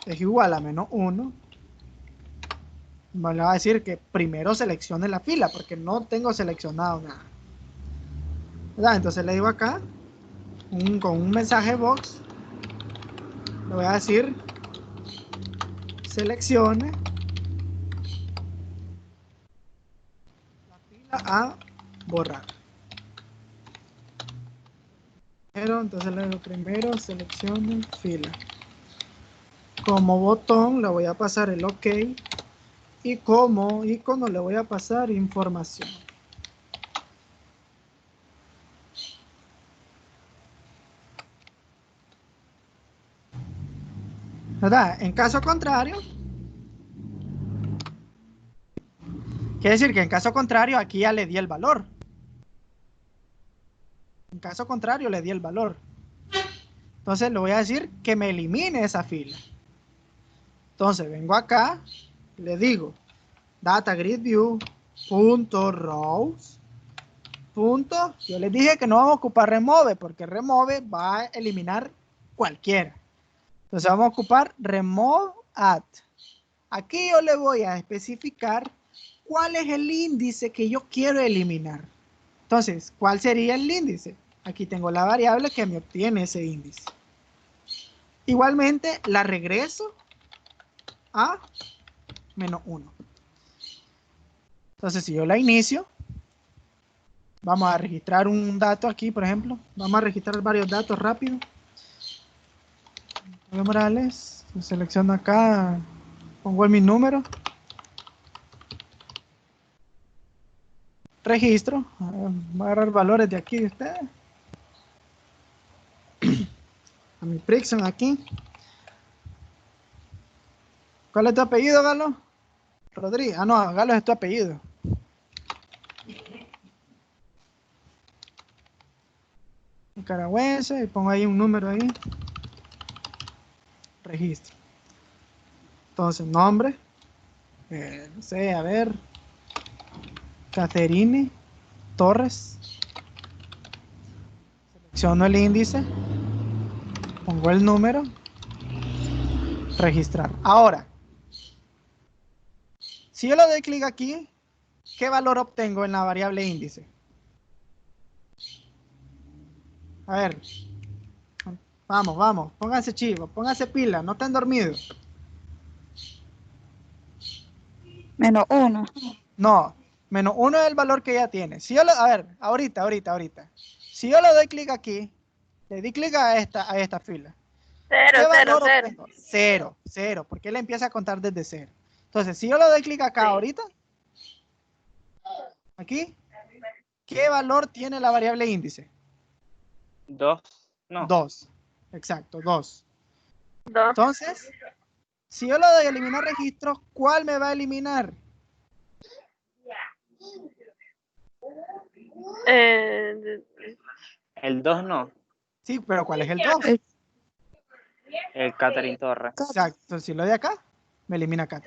es igual a -1. Me le va a decir que primero seleccione la fila porque no tengo seleccionado nada, ¿verdad? Entonces le digo acá, con un mensaje box, le voy a decir seleccione a borrar. Pero entonces le digo primero selecciono fila. Como botón le voy a pasar el OK y como icono le voy a pasar información. ¿Verdad? En caso contrario, quiere decir que en caso contrario aquí ya le di el valor. En caso contrario le di el valor. Entonces le voy a decir que me elimine esa fila. Entonces vengo acá, le digo data grid view punto rows punto, yo les dije que no vamos a ocupar remove porque remove va a eliminar cualquiera. Entonces vamos a ocupar remove at. Aquí yo le voy a especificar cuál es el índice que yo quiero eliminar. Entonces, ¿cuál sería el índice? Aquí tengo la variable que me obtiene ese índice. Igualmente la regreso a -1. Entonces, si yo la inicio, vamos a registrar un dato aquí, por ejemplo. Vamos a registrar varios datos rápido. Morales, selecciono acá, pongo mi número. Registro. Voy a agarrar valores de aquí de ustedes. A mi Prixon aquí. ¿Cuál es tu apellido, Galo? Rodríguez. Ah, no, Galo es tu apellido. Nicaragüense, y pongo ahí un número ahí. Registro. Entonces, nombre. No sé, a ver. Caterine Torres. Selecciono el índice. Pongo el número. Registrar. Ahora, si yo le doy clic aquí, ¿qué valor obtengo en la variable índice? A ver. Vamos, vamos. Pónganse chivos, pónganse pila, no están dormidos. -1. No, -1 es el valor que ya tiene. Si yo a ver, ahorita. Si yo le doy clic aquí, le di clic a esta fila. Cero, ¿Qué cero, valor cero. obtengo? Cero, porque él empieza a contar desde cero. Entonces, si yo le doy clic acá Sí. ahorita, aquí, ¿qué valor tiene la variable índice? 2. No. 2. Exacto, 2. 2. Entonces, si yo le doy a eliminar registros, ¿cuál me va a eliminar? El 2 no. Sí, pero ¿cuál es el 2? El Catherine Torres. Exacto, entonces si lo doy acá, me elimina acá.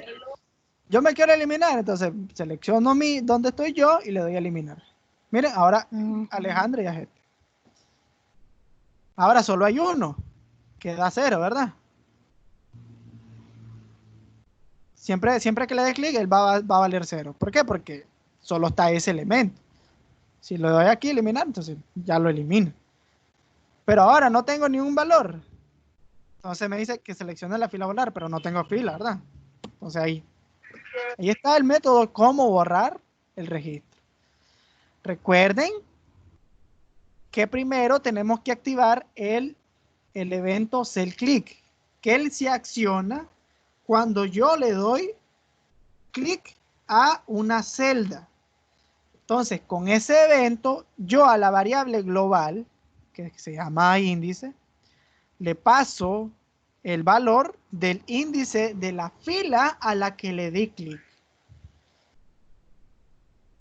Yo me quiero eliminar, entonces selecciono donde estoy yo y le doy a eliminar. Miren, ahora Alejandro ya es este. Ahora solo hay uno, que da 0, ¿verdad? Siempre que le dé clic, él va a valer 0. ¿Por qué? Porque solo está ese elemento. Si lo doy aquí a eliminar, entonces ya lo elimina. Pero ahora no tengo ningún valor. Entonces me dice que seleccione la fila volar, pero no tengo fila, ¿verdad? Entonces ahí está el método cómo borrar el registro. Recuerden que primero tenemos que activar el evento SellClick, que él se acciona cuando yo le doy clic a una celda. Entonces, con ese evento, yo a la variable global, que se llama índice, le paso el valor del índice de la fila a la que le di clic.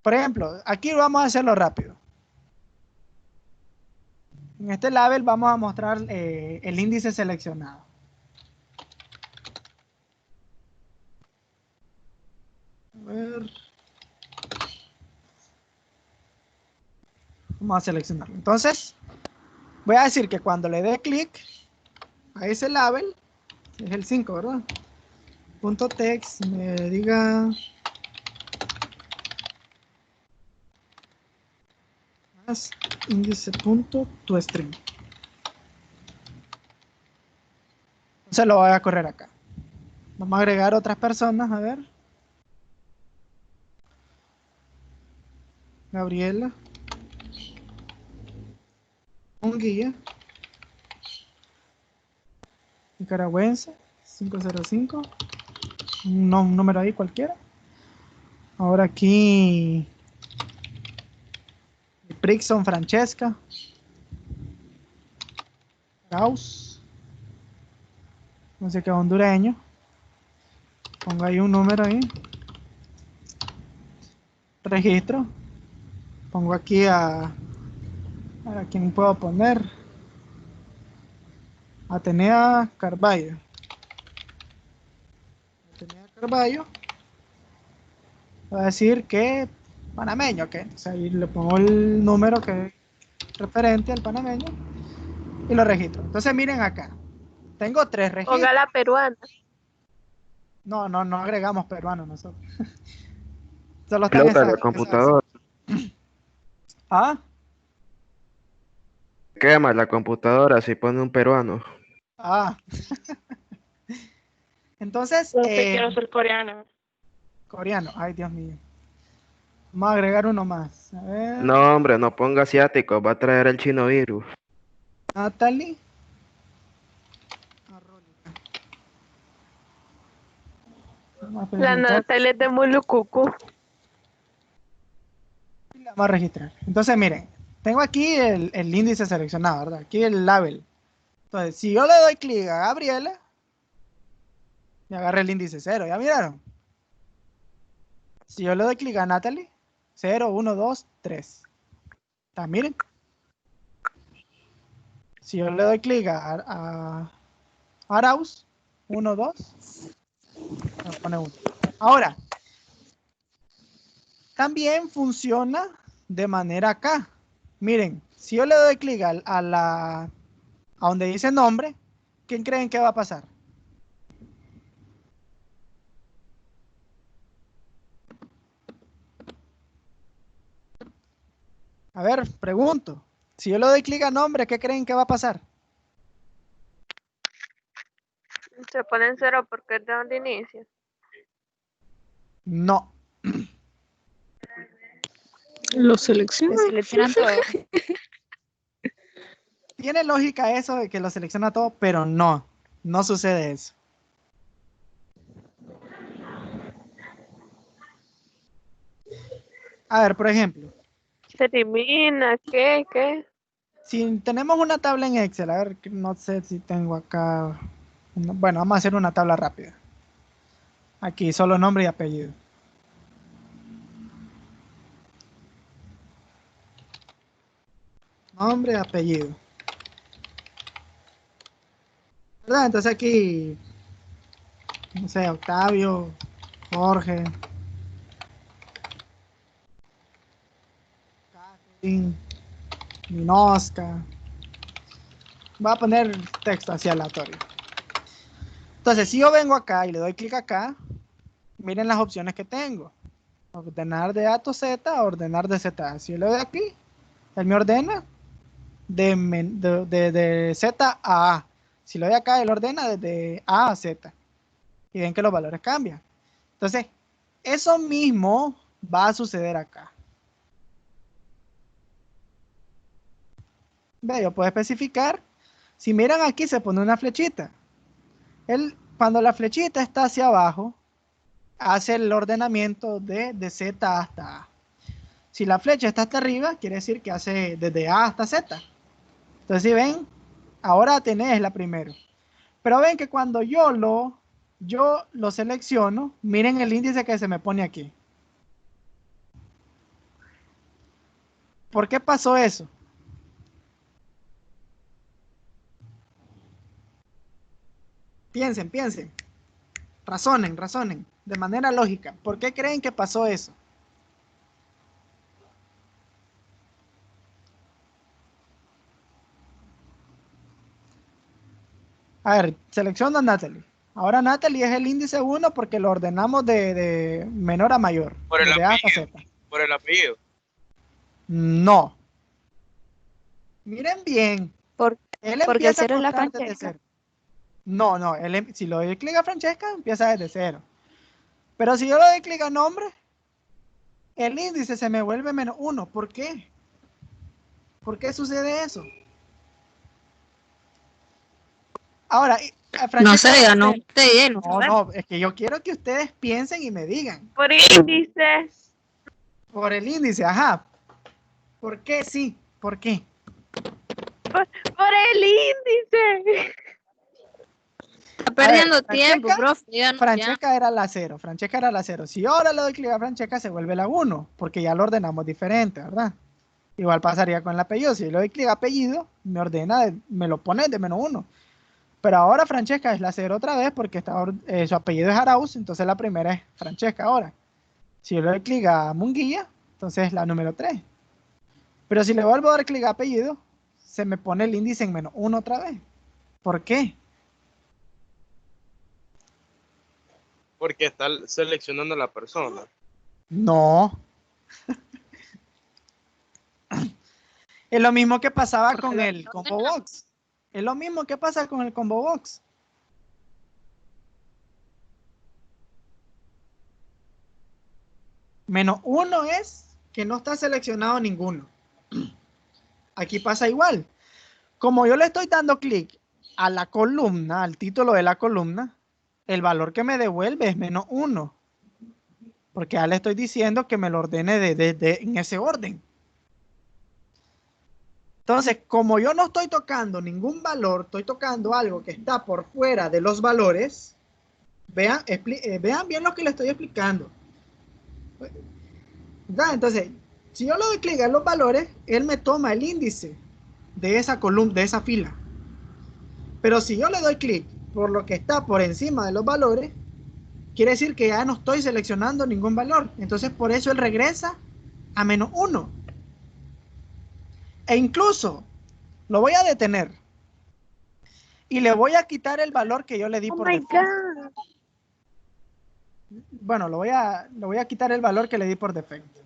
Por ejemplo, aquí vamos a hacerlo rápido. En este label vamos a mostrar el índice seleccionado. A ver. Vamos a seleccionarlo. Entonces, voy a decir que cuando le dé clic a ese label, es el 5, ¿verdad? Punto text, me diga más índice punto to string. Entonces lo voy a correr acá. Vamos a agregar otras personas, a ver. Gabriela. Munguía. Nicaragüense. 505. Un número ahí cualquiera. Ahora aquí. Brixon Francesca. Gauss. No sé qué hondureño. Pongo ahí un número ahí. Registro. Pongo aquí a quién puedo poner. Atenea Carballo. Atenea Carballo. Va a decir que panameño, que entonces ahí le pongo el número que es referente al panameño y lo registro. Entonces miren acá. Tengo 3 registros. Ponga la peruana. No agregamos peruanos nosotros. Solo están Explota la esas. computadora. Ah, Quema la computadora si pone un peruano. Entonces, No sé, quiero ser coreana. coreano. Ay, Dios mío. Vamos a agregar uno más. A ver. No, hombre, no ponga asiático, va a traer el chino virus. Natalie. Arrónica. Vamos a La preguntar. Natalia es de Mulucucu. La vamos a registrar. Entonces, miren, tengo aquí el índice seleccionado, ¿verdad? Aquí el label. Entonces, si yo le doy clic a Gabriela, me agarra el índice 0. ¿Ya miraron? Si yo le doy clic a Natalie, 0, 1, 2, 3. Miren. Si yo le doy clic a Arauz, 1, 2, me pone 1. Ahora, también funciona de manera acá. Miren, si yo le doy clic a donde dice nombre, ¿quién creen que va a pasar? A ver, pregunto. Si yo le doy clic a nombre, ¿qué creen que va a pasar? Se pone en 0 porque es de donde inicia. No. Lo selecciona. Se seleccionan todo. Tiene lógica eso de que lo selecciona todo, pero no sucede eso. A ver, por ejemplo, Se elimina, ¿qué? si tenemos una tabla en Excel, a ver, no sé si tengo acá. Bueno, vamos a hacer una tabla rápida. Aquí, solo nombre y apellido. Nombre y apellido. ¿Verdad? Entonces aquí, no sé, Octavio, Jorge, Catherine, Minosca. Voy a poner texto así aleatorio. Entonces, si yo vengo acá y le doy clic acá, miren las opciones que tengo. Ordenar de A a Z, ordenar de Z a. Si yo le doy aquí, él me ordena de Z a A. Si lo doy acá, él ordena desde A a Z. Y ven que los valores cambian. Entonces, eso mismo va a suceder acá. Ve, yo puedo especificar. Si miran aquí, se pone una flechita. Cuando la flechita está hacia abajo, hace el ordenamiento de Z hasta A. Si la flecha está hasta arriba, quiere decir que hace desde A hasta Z. Entonces, si ven, ahora tenés la primero. Pero ven que cuando yo lo selecciono, miren el índice que se me pone aquí. ¿Por qué pasó eso? Piensen. Razonen, de manera lógica. ¿Por qué creen que pasó eso? A ver, selecciono a Natalie. Ahora Natalie es el índice 1 porque lo ordenamos de menor a mayor. Por el de A hasta apellido. Z. Por el apellido. No. Miren bien. Él Porque empieza a 0 es la contar desde Francesca. 0. No, si lo doy clic a Francesca, empieza desde 0. Pero si yo le doy clic a nombre, el índice se me vuelve menos 1. ¿Por qué? ¿Por qué sucede eso? Ahora, No Francesca, sé, ganó usted lleno. no, no, es que yo quiero que ustedes piensen y me digan. Por índices. Por el índice, ajá. ¿Por qué sí? ¿Por qué? Por el índice. Está perdiendo ver, tiempo, Francesca, profe. Ya no, Francesca era la 0. Francesca era la 0. Si yo ahora le doy clic a Francesca, se vuelve la 1, porque ya lo ordenamos diferente, ¿verdad? Igual pasaría con el apellido. Si yo le doy clic a apellido, me ordena, me lo pone de menos 1. Pero ahora Francesca es la 0 otra vez, porque su apellido es Arauz, entonces la primera es Francesca ahora. Si yo le doy clic a Munguía, entonces es la número 3. Pero si le vuelvo a dar clic a apellido, se me pone el índice en menos 1 otra vez. ¿Por qué? Porque está seleccionando a la persona. No. Es lo mismo que pasaba con el combo box. Es lo mismo que pasa con el combo box. Menos 1 es que no está seleccionado ninguno. Aquí pasa igual. Como yo le estoy dando clic a la columna, al título de la columna, el valor que me devuelve es menos 1. Porque ya le estoy diciendo que me lo ordene en ese orden. Entonces, como yo no estoy tocando ningún valor, estoy tocando algo que está por fuera de los valores, vean bien lo que le estoy explicando. ¿Verdad? Entonces, si yo le doy clic a los valores, él me toma el índice de esa columna, de esa fila. Pero si yo le doy clic por lo que está por encima de los valores, quiere decir que ya no estoy seleccionando ningún valor. Entonces, por eso él regresa a menos 1. E incluso lo voy a detener y le voy a quitar el valor que yo le di Oh por my defecto. God. Bueno, le voy a quitar el valor que le di por defecto.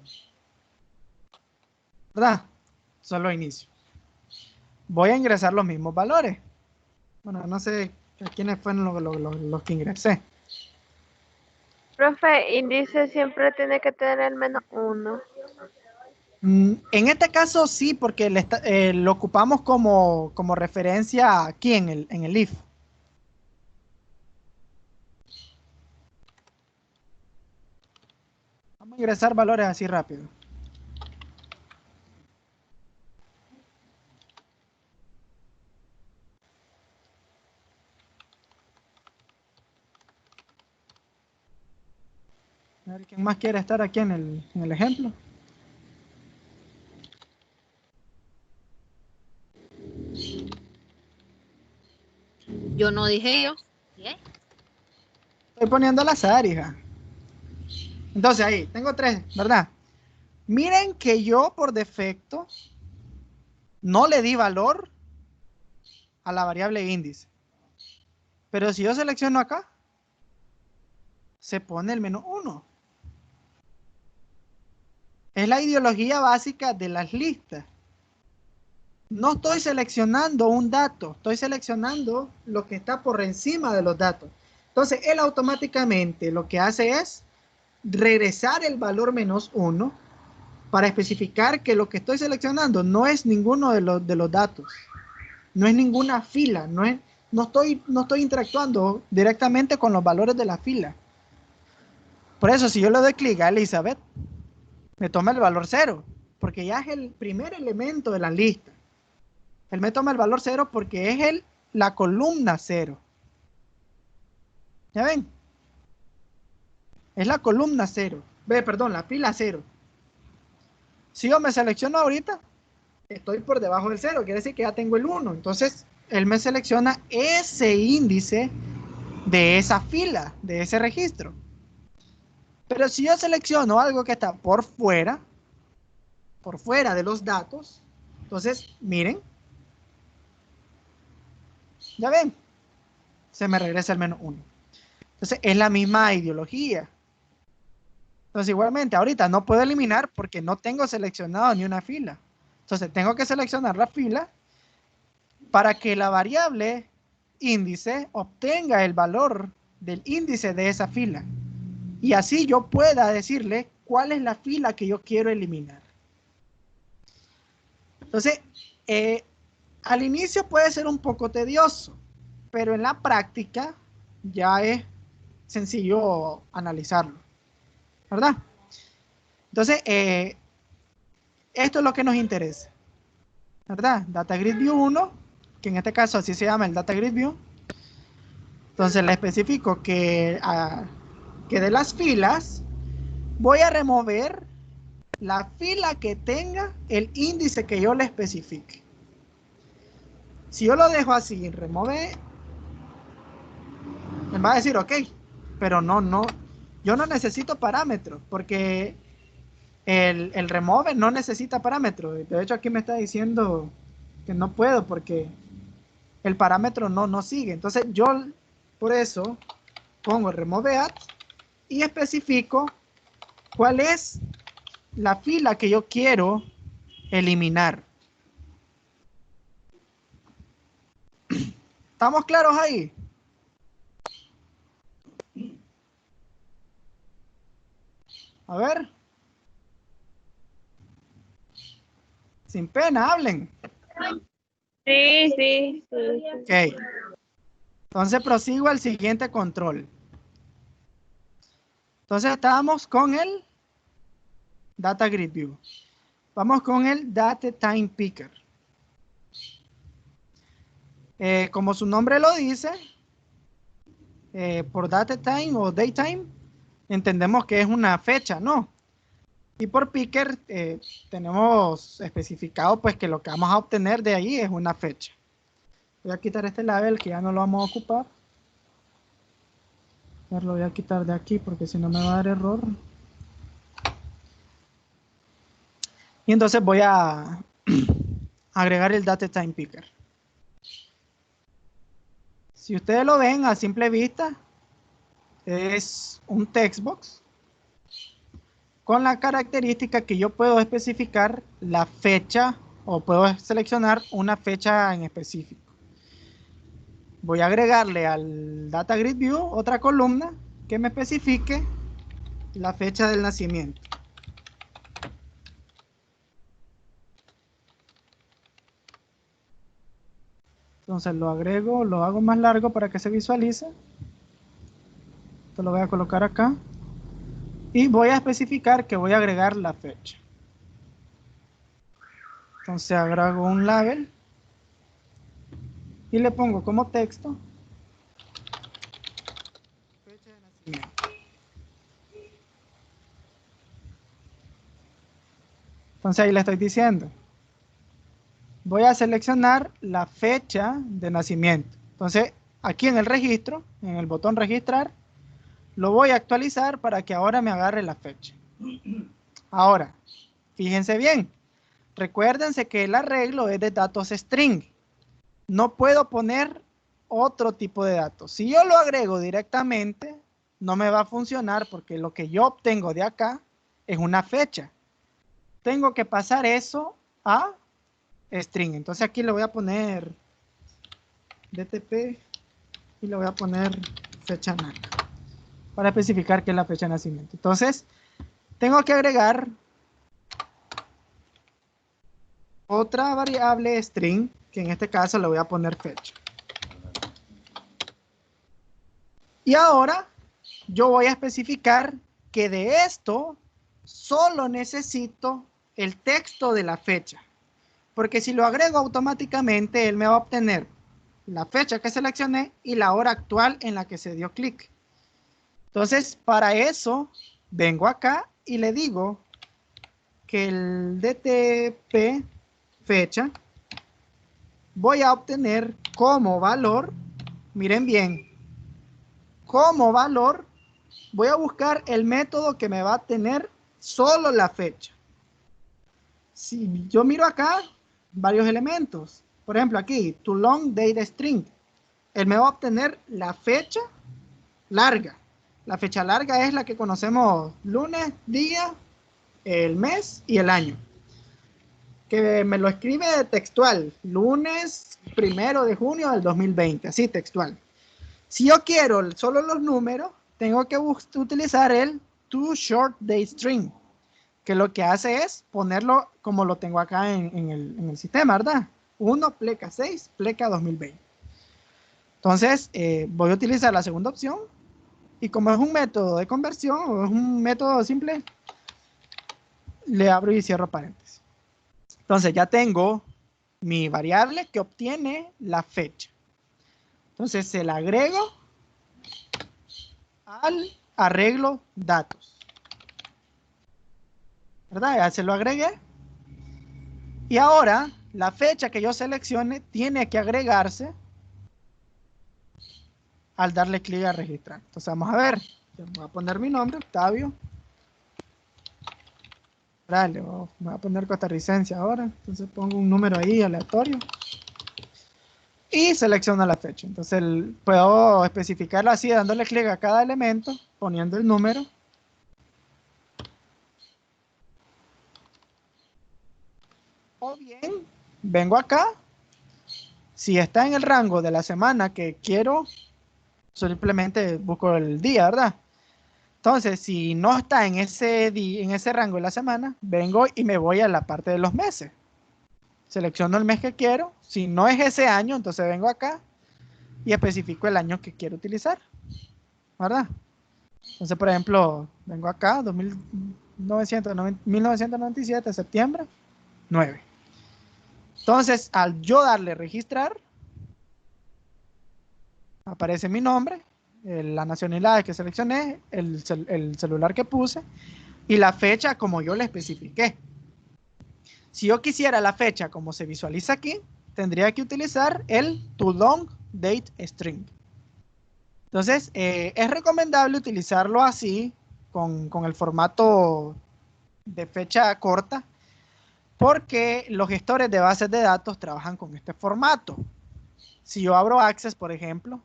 ¿Verdad? Solo inicio. Voy a ingresar los mismos valores. Bueno, no sé quiénes fueron los que ingresé. Profe, índice siempre tiene que tener el menos 1. En este caso sí, porque lo ocupamos como referencia aquí en el if. Vamos a ingresar valores así rápido. A ver, ¿quién más quiere estar aquí en el ejemplo? yo no dije yo. Estoy poniendo al azar, hija. Entonces ahí, tengo 3, ¿verdad? Miren que yo por defecto no le di valor a la variable índice. Pero si yo selecciono acá, se pone el menos 1. Es la ideología básica de las listas. No estoy seleccionando un dato, estoy seleccionando lo que está por encima de los datos. Entonces, él automáticamente lo que hace es regresar el valor menos 1 para especificar que lo que estoy seleccionando no es ninguno de los datos. No es ninguna fila, no estoy interactuando directamente con los valores de la fila. Por eso, si yo le doy clic a Elizabeth, me toma el valor 0, porque ya es el primer elemento de la lista. Él me toma el valor 0 porque es la columna 0. ¿Ya ven? Es la columna 0. Perdón, la fila 0. Si yo me selecciono ahorita, estoy por debajo del 0, quiere decir que ya tengo el 1. Entonces, él me selecciona ese índice de esa fila, de ese registro. Pero si yo selecciono algo que está por fuera de los datos, entonces, miren, ya ven, se me regresa el menos 1. Entonces, es la misma ideología. Entonces, igualmente, ahorita no puedo eliminar porque no tengo seleccionado ni una fila. Entonces, tengo que seleccionar la fila para que la variable índice obtenga el valor del índice de esa fila. Y así yo pueda decirle cuál es la fila que yo quiero eliminar. Entonces, al inicio puede ser un poco tedioso, pero en la práctica ya es sencillo analizarlo, ¿verdad? Entonces, esto es lo que nos interesa, ¿verdad? Data Grid View 1, que en este caso así se llama el Data Grid View. Entonces le especifico que de las filas voy a remover la fila que tenga el índice que yo le especifique. Si yo lo dejo así, remove, me va a decir, ok, pero no, yo no necesito parámetros, porque el remove no necesita parámetros. De hecho, aquí me está diciendo que no puedo, porque el parámetro no sigue. Entonces, yo por eso pongo remove at y especifico cuál es la fila que yo quiero eliminar. ¿Estamos claros ahí? A ver. Sin pena, hablen. Sí. Ok. Entonces prosigo al siguiente control. Entonces estábamos con el Data Grid View. Vamos con el Data Time Picker. Como su nombre lo dice, por Data Time o Daytime, entendemos que es una fecha, ¿no? Y por Picker tenemos especificado pues que lo que vamos a obtener de ahí es una fecha. Voy a quitar este label que ya no lo vamos a ocupar. Lo voy a quitar de aquí porque si no me va a dar error. Y entonces voy a agregar el Data Time Picker. Si ustedes lo ven a simple vista, es un text box con la característica que yo puedo especificar la fecha o puedo seleccionar una fecha en específico. Voy a agregarle al Data Grid View otra columna que me especifique la fecha del nacimiento. Entonces lo agrego, lo hago más largo para que se visualice. Esto lo voy a colocar acá. Y voy a especificar que voy a agregar la fecha. Entonces agrego un label. Y le pongo como texto fecha de nacimiento. Entonces ahí le estoy diciendo, voy a seleccionar la fecha de nacimiento. Entonces aquí en el registro, en el botón registrar, lo voy a actualizar para que ahora me agarre la fecha. Ahora, fíjense bien, recuérdense que el arreglo es de datos string. No puedo poner otro tipo de datos. Si yo lo agrego directamente, no me va a funcionar porque lo que yo obtengo de acá es una fecha. Tengo que pasar eso a string. Entonces aquí le voy a poner DTP y le voy a poner fecha NAC para especificar que es la fecha de nacimiento. Entonces, tengo que agregar otra variable string, que en este caso le voy a poner fecha. Y ahora yo voy a especificar que de esto solo necesito el texto de la fecha. Porque si lo agrego automáticamente, él me va a obtener la fecha que seleccioné y la hora actual en la que se dio clic. Entonces, para eso, vengo acá y le digo que el DTP fecha voy a obtener como valor, miren bien, como valor voy a buscar el método que me va a tener solo la fecha. Si yo miro acá, varios elementos. Por ejemplo, aquí, to long date string. Él me va a obtener la fecha larga. La fecha larga es la que conocemos lunes, día, el mes y el año. Que me lo escribe textual. Lunes 1 de junio del 2020. Así textual. Si yo quiero solo los números, tengo que utilizar el to short date string. que lo que hace es ponerlo como lo tengo acá en el sistema, ¿verdad? 1 pleca 6 pleca 2020. Entonces, voy a utilizar la segunda opción y como es un método de conversión o es un método simple, le abro y cierro paréntesis. Entonces, ya tengo mi variable que obtiene la fecha. Entonces, se la agrego al arreglo datos. ¿Verdad? Ya se lo agregué. Y ahora, la fecha que yo seleccione tiene que agregarse al darle clic a registrar. Entonces vamos a ver. Voy a poner mi nombre, Octavio. Dale, voy a poner costarricense ahora. Entonces pongo un número ahí aleatorio. Y selecciono la fecha. Entonces puedo especificarlo así, dándole clic a cada elemento, poniendo el número. O bien, vengo acá. Si está en el rango de la semana que quiero, simplemente busco el día, ¿verdad? Entonces, si no está en ese rango de la semana, vengo y me voy a la parte de los meses. Selecciono el mes que quiero. Si no es ese año, entonces vengo acá y especifico el año que quiero utilizar, ¿verdad? Entonces, por ejemplo, vengo acá, 1997, septiembre 9. Entonces, al yo darle registrar, aparece mi nombre, la nacionalidad que seleccioné, el celular que puse y la fecha como yo le especifiqué. Si yo quisiera la fecha como se visualiza aquí, tendría que utilizar el toLongDateString. Entonces, es recomendable utilizarlo así, con el formato de fecha corta, porque los gestores de bases de datos trabajan con este formato. Si yo abro Access, por ejemplo,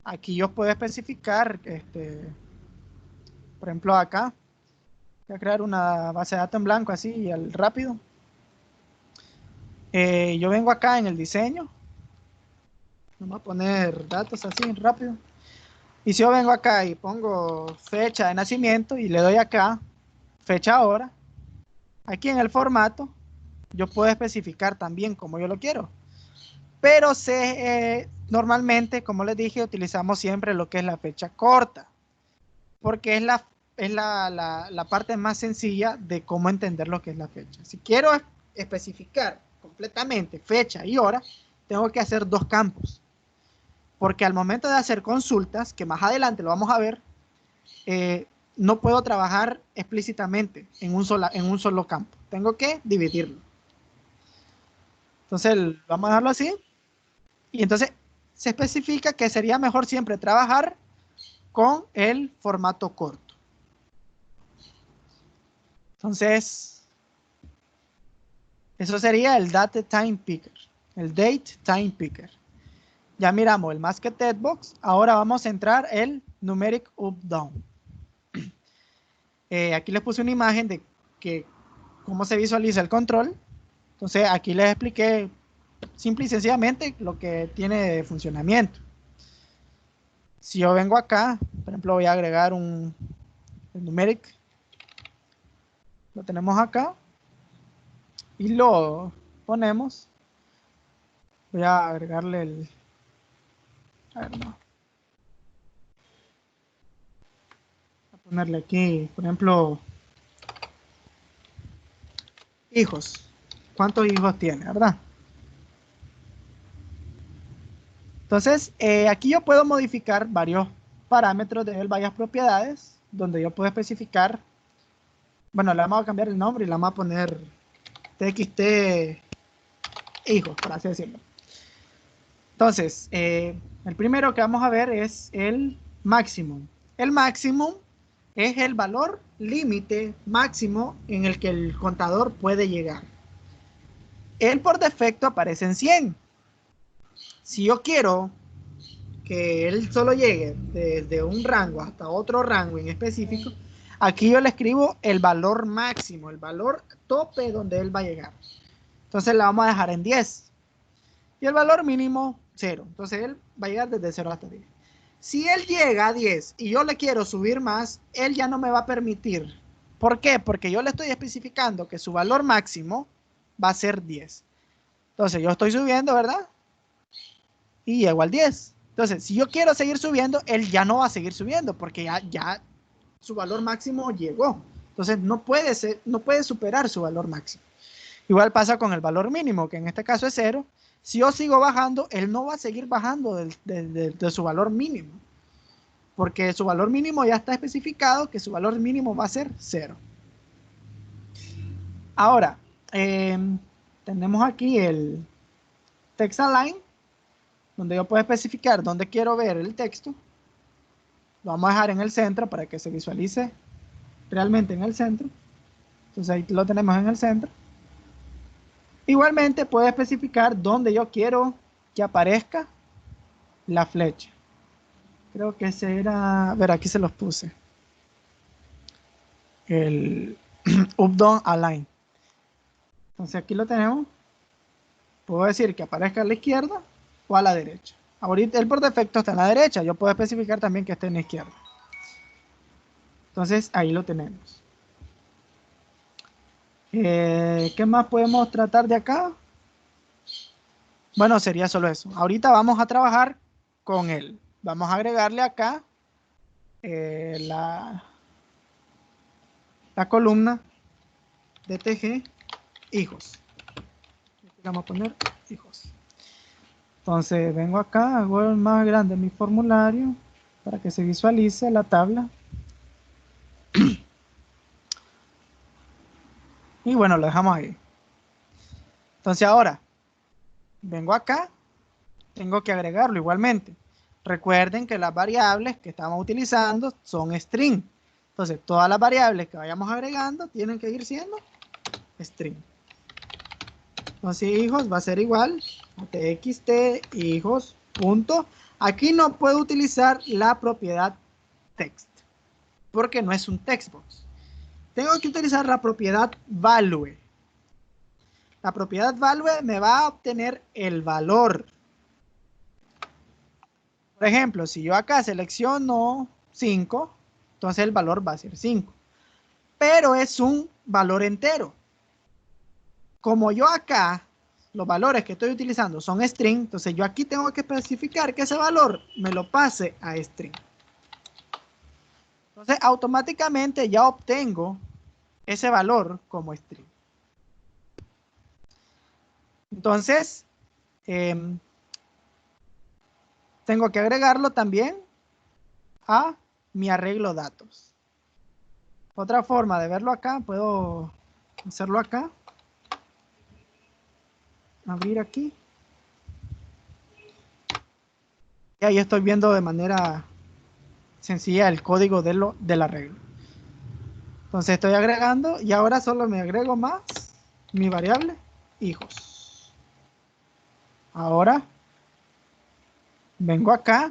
aquí yo puedo especificar, por ejemplo acá, voy a crear una base de datos en blanco así al rápido. Yo vengo acá en el diseño, vamos a poner datos así rápido. Y si yo vengo acá y pongo fecha de nacimiento y le doy acá fecha hora, aquí en el formato yo puedo especificar también como yo lo quiero. Pero normalmente, como les dije, utilizamos siempre lo que es la fecha corta, porque es la parte más sencilla de cómo entender lo que es la fecha. Si quiero especificar completamente fecha y hora, tengo que hacer dos campos, porque al momento de hacer consultas, que más adelante lo vamos a ver, no puedo trabajar explícitamente en un solo campo. Tengo que dividirlo. Entonces, vamos a dejarlo así. Y entonces se especifica que sería mejor siempre trabajar con el formato corto. Entonces, eso sería el Date Time Picker, el Date Time Picker. Ya miramos el Masked Text Box. Ahora vamos a entrar el Numeric Up Down. Aquí les puse una imagen de cómo se visualiza el control. Entonces, aquí les expliqué simple y sencillamente lo que tiene de funcionamiento. Si yo vengo acá, por ejemplo, voy a agregar el numeric, lo tenemos acá y lo ponemos. Voy a agregarle a ver, no. Voy a ponerle aquí, por ejemplo, hijos. ¿Cuántos hijos tiene, verdad? Entonces, aquí yo puedo modificar varios parámetros de varias propiedades, donde yo puedo especificar, bueno, le vamos a cambiar el nombre y le vamos a poner txt hijos, por así decirlo. Entonces, el primero que vamos a ver es el máximo. El máximo es el valor límite máximo en el que el contador puede llegar. Él por defecto aparece en 100. Si yo quiero que él solo llegue desde un rango hasta otro rango en específico, aquí yo le escribo el valor máximo, el valor tope donde él va a llegar. Entonces la vamos a dejar en 10. Y el valor mínimo 0. Entonces él va a llegar desde 0 hasta 10. Si él llega a 10 y yo le quiero subir más, él ya no me va a permitir ¿Por qué? Porque yo le estoy especificando que su valor máximo va a ser 10. Entonces yo estoy subiendo, ¿verdad? Y llego al 10. Entonces, si yo quiero seguir subiendo, él ya no va a seguir subiendo porque ya su valor máximo llegó. Entonces no puede superar su valor máximo. Igual pasa con el valor mínimo, que en este caso es 0. Si yo sigo bajando, él no va a seguir bajando de su valor mínimo. Porque su valor mínimo ya está especificado que su valor mínimo va a ser 0. Ahora, tenemos aquí el text align, donde yo puedo especificar dónde quiero ver el texto. Lo vamos a dejar en el centro para que se visualice realmente en el centro. Entonces ahí lo tenemos en el centro. Igualmente puedo especificar dónde yo quiero que aparezca la flecha. Creo que ese era, a ver, aquí se los puse. El up, down, align. Entonces aquí lo tenemos. Puedo decir que aparezca a la izquierda o a la derecha. Ahorita él por defecto está en la derecha. Yo puedo especificar también que esté en la izquierda. Entonces ahí lo tenemos. ¿Qué más podemos tratar de acá? Bueno, sería solo eso. Ahorita vamos a trabajar con él. Vamos a agregarle acá la columna de TG hijos. Vamos a poner hijos. Entonces vengo acá, hago el más grande mi formulario para que se visualice la tabla. Y bueno, lo dejamos ahí. Entonces ahora, vengo acá, tengo que agregarlo igualmente. Recuerden que las variables que estamos utilizando son string. Entonces, todas las variables que vayamos agregando tienen que ir siendo string. Entonces, hijos va a ser igual a txt hijos punto. Aquí no puedo utilizar la propiedad text porque no es un textbox. Tengo que utilizar la propiedad value. La propiedad value me va a obtener el valor. Por ejemplo, si yo acá selecciono 5, entonces el valor va a ser 5. Pero es un valor entero. Como yo acá, los valores que estoy utilizando son string, entonces yo aquí tengo que especificar que ese valor me lo pase a string. Entonces, automáticamente ya obtengo ese valor como string. Entonces, tengo que agregarlo también a mi arreglo datos. Otra forma de verlo acá, puedo hacerlo acá. Abrir aquí. Y ahí estoy viendo de manera sencilla el código del arreglo. Entonces estoy agregando y ahora solo me agrego más mi variable hijos. Ahora vengo acá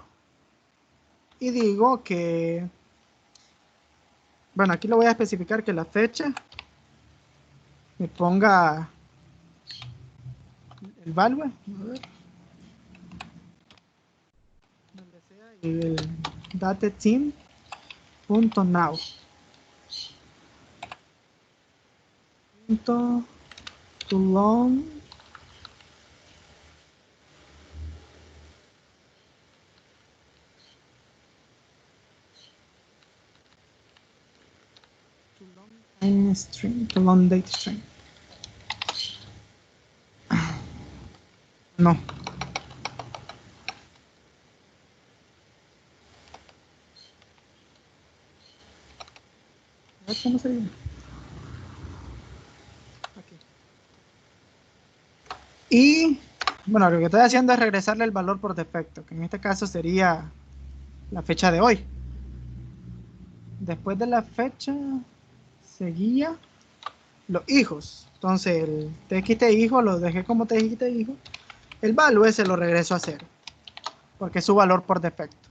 y digo que, bueno, aquí lo voy a especificar que la fecha me ponga el value, a ver, donde sea, y el dateteam.now. To long string, to long date string. No. A ver cómo sería. Aquí. Y bueno, lo que estoy haciendo es regresarle el valor por defecto, que en este caso sería la fecha de hoy. Después de la fecha seguía los hijos. Entonces el txt hijo lo dejé como txt hijo. El value se lo regreso a 0 porque es su valor por defecto.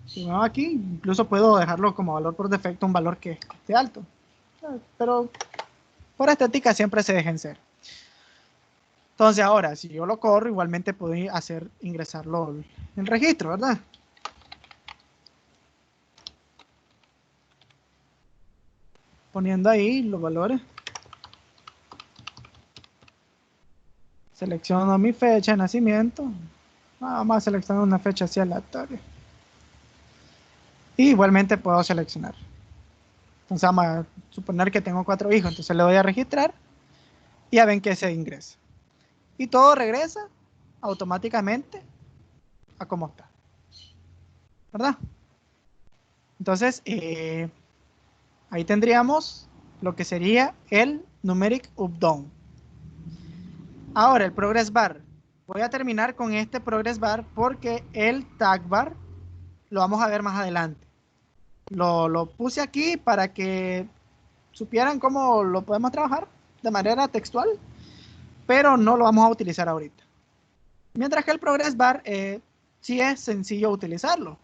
Si me voy aquí, incluso puedo dejarlo como valor por defecto, un valor que esté alto, pero por estética siempre se deja en 0. Entonces ahora, si yo lo corro, igualmente puedo ingresarlo en registro, ¿verdad? poniendo ahí los valores. Selecciono mi fecha de nacimiento. Vamos a seleccionar una fecha así aleatoria. Y igualmente puedo seleccionar. Entonces vamos a suponer que tengo 4 hijos. Entonces le voy a registrar. Y ya ven que se ingresa. Y todo regresa automáticamente a como está. ¿Verdad? Entonces, ahí tendríamos lo que sería el numeric up-down. Ahora, el progress bar. Voy a terminar con este progress bar porque el tag bar lo vamos a ver más adelante. Lo puse aquí para que supieran cómo lo podemos trabajar de manera textual, pero no lo vamos a utilizar ahorita. Mientras que el progress bar sí es sencillo utilizarlo.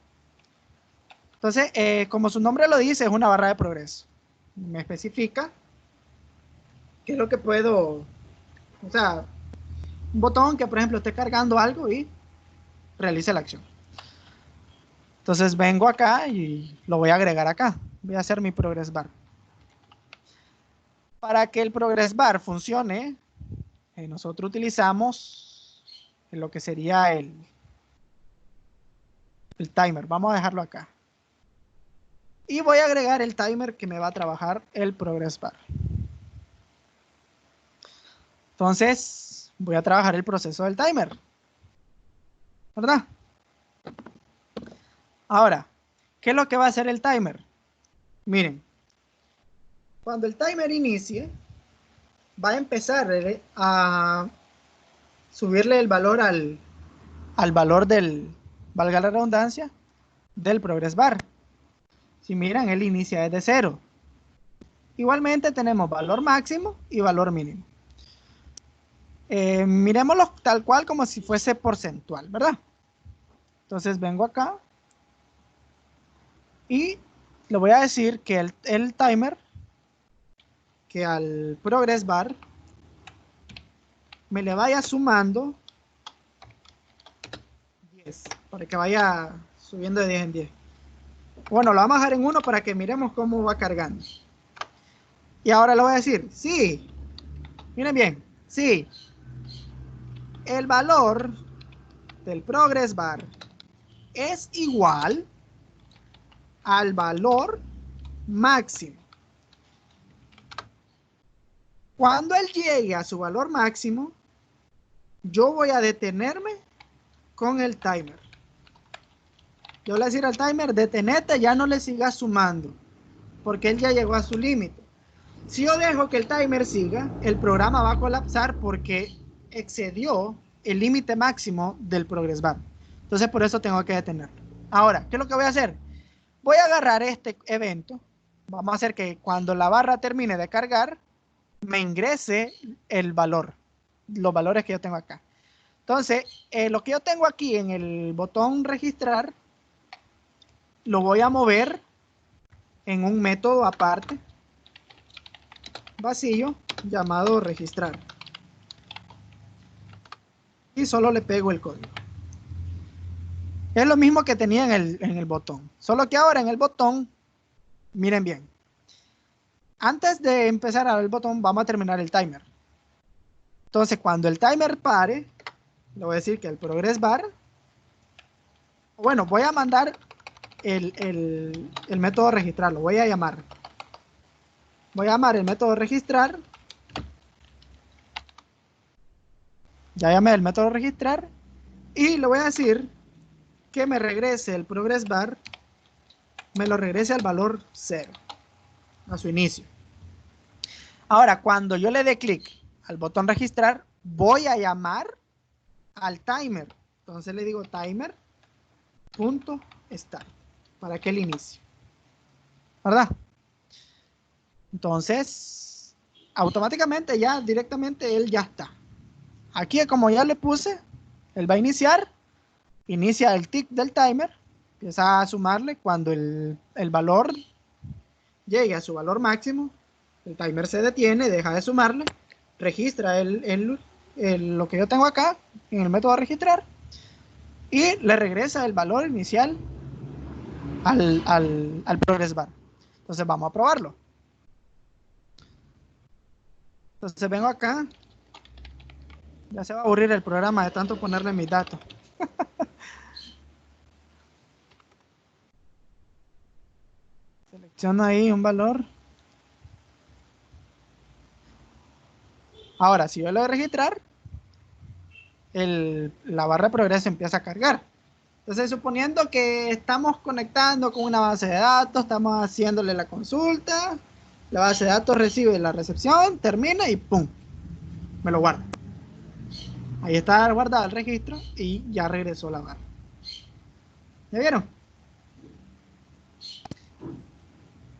Entonces, como su nombre lo dice, es una barra de progreso. Me especifica qué es lo que puedo, o sea, un botón que, por ejemplo, esté cargando algo y realice la acción. Entonces vengo acá y lo voy a agregar acá. Voy a hacer mi progress bar. Para que el progress bar funcione, nosotros utilizamos lo que sería el timer. Vamos a dejarlo acá. Y voy a agregar el timer que me va a trabajar el progress bar. Entonces, voy a trabajar el proceso del timer. ¿Verdad? Ahora, ¿qué es lo que va a hacer el timer? Miren, cuando el timer inicie, va a empezar a subirle el valor al valor del, valga la redundancia, del progress bar. Si miran, él inicia desde 0. Igualmente tenemos valor máximo y valor mínimo. Miremoslo tal cual como si fuese porcentual, ¿verdad? Entonces vengo acá y le voy a decir que el timer, que al progress bar me le vaya sumando 10, para que vaya subiendo de 10 en 10. Bueno, lo vamos a dejar en 1 para que miremos cómo va cargando. Y ahora le voy a decir, sí, miren bien, sí, el valor del progress bar es igual al valor máximo. Cuando él llegue a su valor máximo, yo voy a detenerme con el timer. Yo le voy a decir al timer, detenete, ya no le sigas sumando, porque él ya llegó a su límite. Si yo dejo que el timer siga, el programa va a colapsar porque excedió el límite máximo del progress bar. Entonces, por eso tengo que detenerlo. Ahora, ¿qué es lo que voy a hacer? Voy a agarrar este evento. Vamos a hacer que cuando la barra termine de cargar, me ingrese el valor, los valores que yo tengo acá. Entonces, lo que yo tengo aquí en el botón registrar, lo voy a mover en un método aparte, vacío, llamado registrar. Y solo le pego el código. Es lo mismo que tenía en el botón. Solo que ahora en el botón, miren bien. Antes de empezar a ver el botón, vamos a terminar el timer. Entonces, cuando el timer pare, le voy a decir que el progress bar, bueno, voy a mandar el método registrar, lo voy a llamar. Voy a llamar el método registrar. Ya llamé el método registrar. Y le voy a decir que me regrese el progress bar, me lo regrese al valor 0, a su inicio. Ahora, cuando yo le dé clic al botón registrar, voy a llamar al timer. Entonces le digo timer.start para que él inicie. ¿Verdad? Entonces, automáticamente ya directamente él ya está. Aquí, como ya le puse, él va a iniciar. Inicia el tick del timer. Empieza a sumarle cuando el valor llegue a su valor máximo. El timer se detiene, deja de sumarle. Registra lo que yo tengo acá en el método registrar. Y le regresa el valor inicial al progress bar. Entonces vamos a probarlo. Entonces vengo acá. Ya se va a aburrir el programa de tanto ponerle mis datos. Selecciono ahí un valor. Ahora, si yo le doy a registrar, la barra de progreso empieza a cargar. Entonces, suponiendo que estamos conectando con una base de datos, estamos haciéndole la consulta, la base de datos recibe la recepción, termina y ¡pum! Me lo guarda. Ahí está guardado el registro y ya regresó la barra. ¿Ya vieron?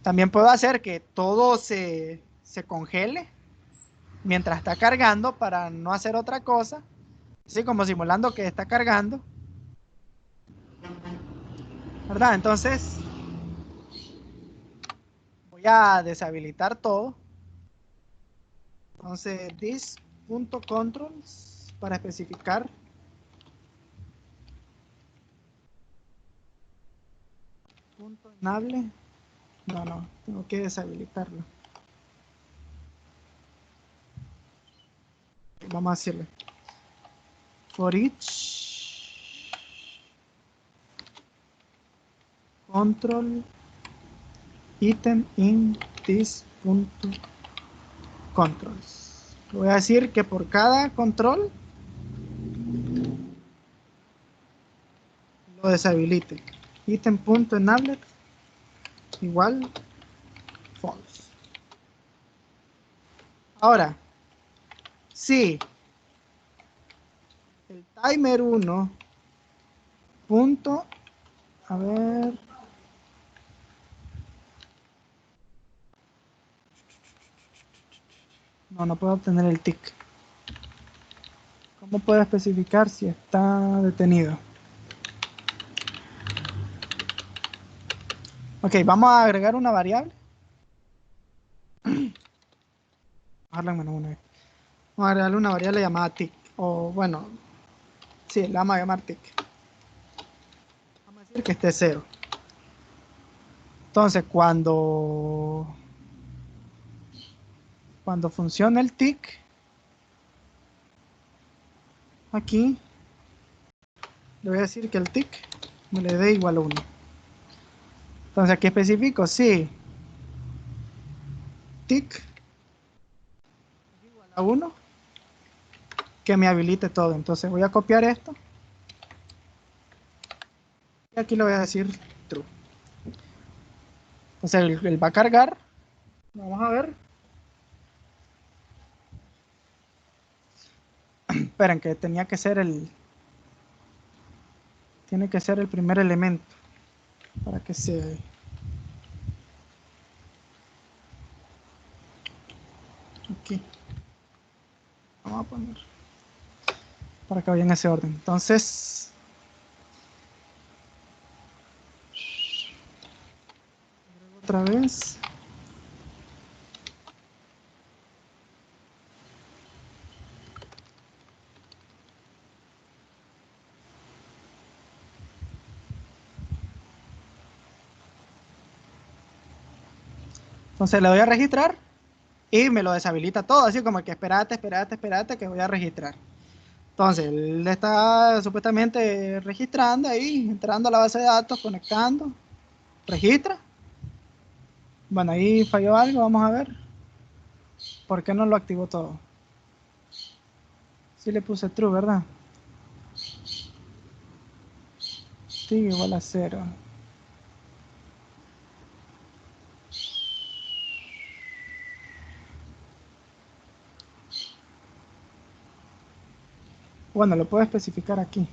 También puedo hacer que todo se congele mientras está cargando para no hacer otra cosa. Así como simulando que está cargando. ¿Verdad? Entonces voy a deshabilitar todo. Entonces this.controls para especificar punto enable. No, tengo que deshabilitarlo. Vamos a decirle for each control item in this punto controls. Voy a decir que por cada control lo deshabilite. Item.enable igual false. Ahora, si el timer 1 punto, a ver, no puedo obtener el tick. ¿Cómo puedo especificar si está detenido? Ok, vamos a agregar una variable. Vamos a agregarle una variable llamada tick. O bueno, sí, la vamos a llamar tick. Vamos a decir que esté 0. Entonces, cuando funcione el tick, aquí le voy a decir que el tick me le dé igual a 1. Entonces, aquí especifico si tick igual a 1, que me habilite todo. Entonces, voy a copiar esto. Y aquí le voy a decir true. Entonces, él va a cargar. Vamos a ver. Esperen, que tenía que ser tiene que ser el primer elemento para que se aquí vamos a poner para que vaya en ese orden. Entonces otra vez entonces le doy a registrar y me lo deshabilita todo, así como que espérate que voy a registrar. Entonces él está supuestamente registrando ahí, entrando a la base de datos, conectando, registra. Bueno, ahí falló algo, vamos a ver por qué no lo activó todo. Sí le puse true, ¿verdad? Sí, igual a 0. Bueno, lo puedo especificar aquí.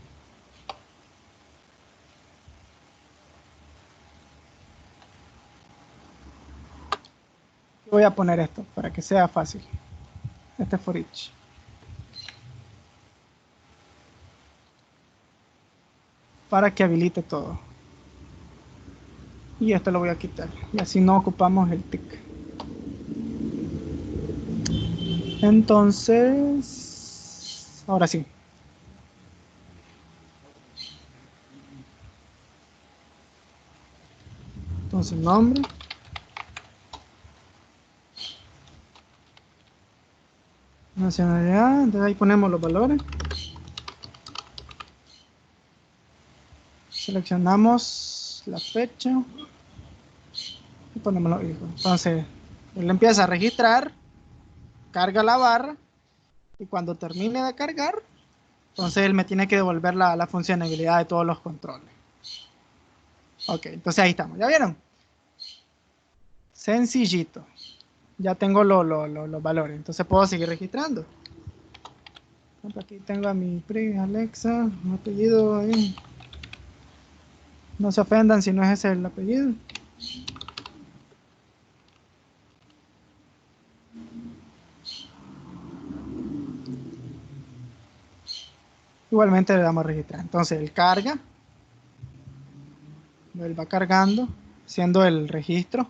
Voy a poner esto para que sea fácil. Este for each. Para que habilite todo. Y esto lo voy a quitar. Y así no ocupamos el tick. Entonces, ahora sí. Entonces, nombre. Nacionalidad, entonces ahí ponemos los valores. Seleccionamos la fecha y ponemos los hijos. Entonces, él empieza a registrar, carga la barra y cuando termine de cargar, entonces él me tiene que devolver la funcionalidad de todos los controles. Ok, entonces ahí estamos. ¿Ya vieron? Sencillito. Ya tengo los valores. Entonces puedo seguir registrando. Aquí tengo a mi PRI, Alexa, mi apellido ahí. No se ofendan si no es ese el apellido. Igualmente le damos a registrar. Entonces él carga. Él va cargando, haciendo el registro.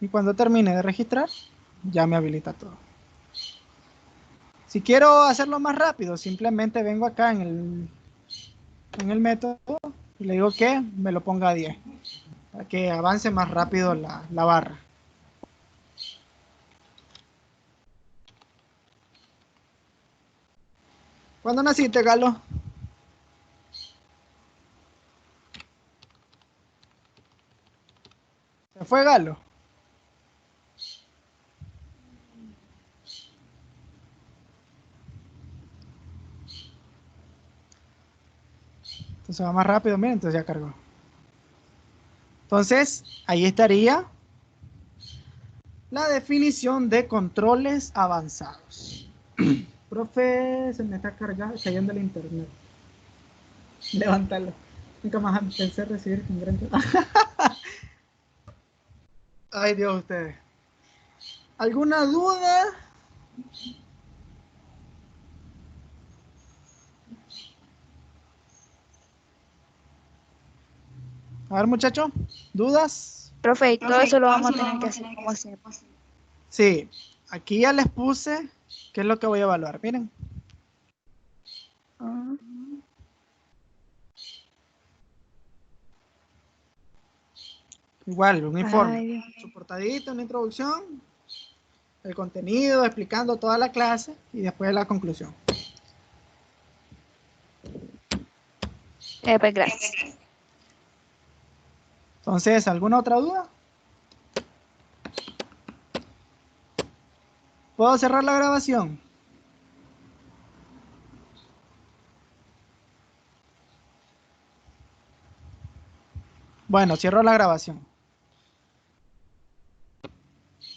Y cuando termine de registrar, ya me habilita todo. Si quiero hacerlo más rápido, simplemente vengo acá en el método y le digo que me lo ponga a 10 para que avance más rápido la barra. ¿Cuándo naciste, Galo? ¿Se fue Galo? Entonces va más rápido, miren, entonces ya cargó. Entonces, ahí estaría la definición de controles avanzados. Profe, se me está cayendo el internet. Levántalo. Nunca más pensé recibir con gran... Ay, Dios, ustedes. ¿Alguna duda? A ver, muchachos, ¿dudas? Profe, y todo eso lo vamos a tener que hacer como siempre. Sí, aquí ya les puse qué es lo que voy a evaluar. Miren. Ah, Igual, un informe. ay, Dios. Su portadita, una introducción, el contenido, explicando toda la clase y después la conclusión. Pues gracias. Entonces, ¿alguna otra duda? ¿Puedo cerrar la grabación? Bueno, cierro la grabación.